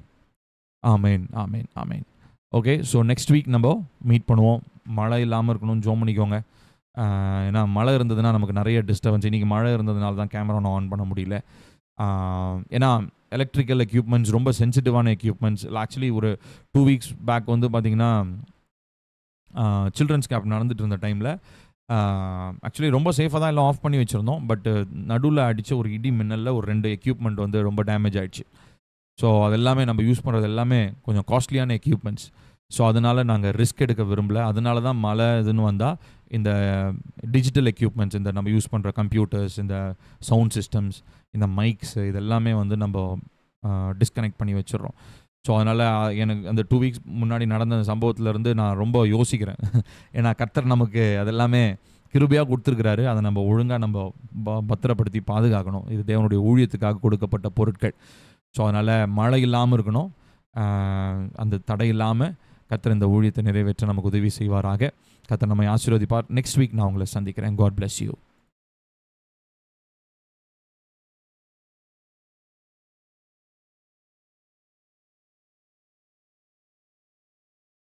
S1: ஆமேன், ஆமேன், ஆமேன். ஓகே, ஸோ நெக்ஸ்ட் வீக் நம்ம மீட் பண்ணுவோம். மழை இல்லாமல் இருக்கணும், ஜோம் பண்ணிக்கோங்க. ஏன்னா மழை இருந்ததுன்னா நமக்கு நிறைய டிஸ்டர்பன்ஸ். இன்றைக்கி மழை இருந்ததுனால தான் கேமரா ஆன் பண்ண முடியல. ஏன்னா எலக்ட்ரிக்கல் எக்யூப்மெண்ட்ஸ் ரொம்ப சென்சிட்டிவான எக்யூப்மெண்ட்ஸ். ஆக்சுவலி ஒரு 2 weeks பேக் வந்து பார்த்திங்கன்னா சில்ட்ரன்ஸ் கேம்ப் நடந்துட்டு இருந்த டைமில் ஆக்சுவலி ரொம்ப சேஃபாக தான் எல்லாம் ஆஃப் பண்ணி வச்சுருந்தோம். பட் நடுவில் அடித்த ஒரு இடி மின்னலில் ஒரு 2 எக்யூப்மெண்ட் வந்து ரொம்ப டேமேஜ் ஆகிடுச்சு. ஸோ அதெல்லாமே நம்ம யூஸ் பண்ணுறது எல்லாமே கொஞ்சம் காஸ்ட்லியான எக்யூப்மெண்ட்ஸ். ஸோ அதனால் நாங்கள் ரிஸ்க் எடுக்க விரும்பலை. அதனால தான் மழை இதுன்னு வந்தால் இந்த டிஜிட்டல் எக்யூப்மெண்ட்ஸ், இந்த நம்ம யூஸ் பண்ணுற கம்ப்யூட்டர்ஸ், இந்த சவுண்ட் சிஸ்டம்ஸ், இந்த மைக்ஸ், இதெல்லாமே வந்து நம்ம டிஸ்கனெக்ட் பண்ணி வச்சிடுறோம். ஸோ அதனால் எனக்கு அந்த 2 weeks முன்னாடி நடந்த சம்பவத்திலேருந்து நான் ரொம்ப யோசிக்கிறேன். ஏன்னா கர்த்தர் நமக்கு அதெல்லாமே கிருபையாக கொடுத்துருக்கிறாரு. அதை நம்ம ஒழுங்காக நம்ம பத்திரப்படுத்தி பாதுகாக்கணும். இது தேவனுடைய ஊழியத்துக்காக கொடுக்கப்பட்ட பொருட்கள். ஸோ அதனால் மழை இல்லாமல் இருக்கணும், அந்த தடை இல்லாமல் கர்த்தர் இந்த ஊழியத்தை நிறைவேற்ற நமக்கு உதவி செய்வாராக. கர்த்தர் நம்மை ஆசீர்வதிப்பார். நெக்ஸ்ட் வீக் நான் உங்களை சந்திக்கிறேன். God bless you.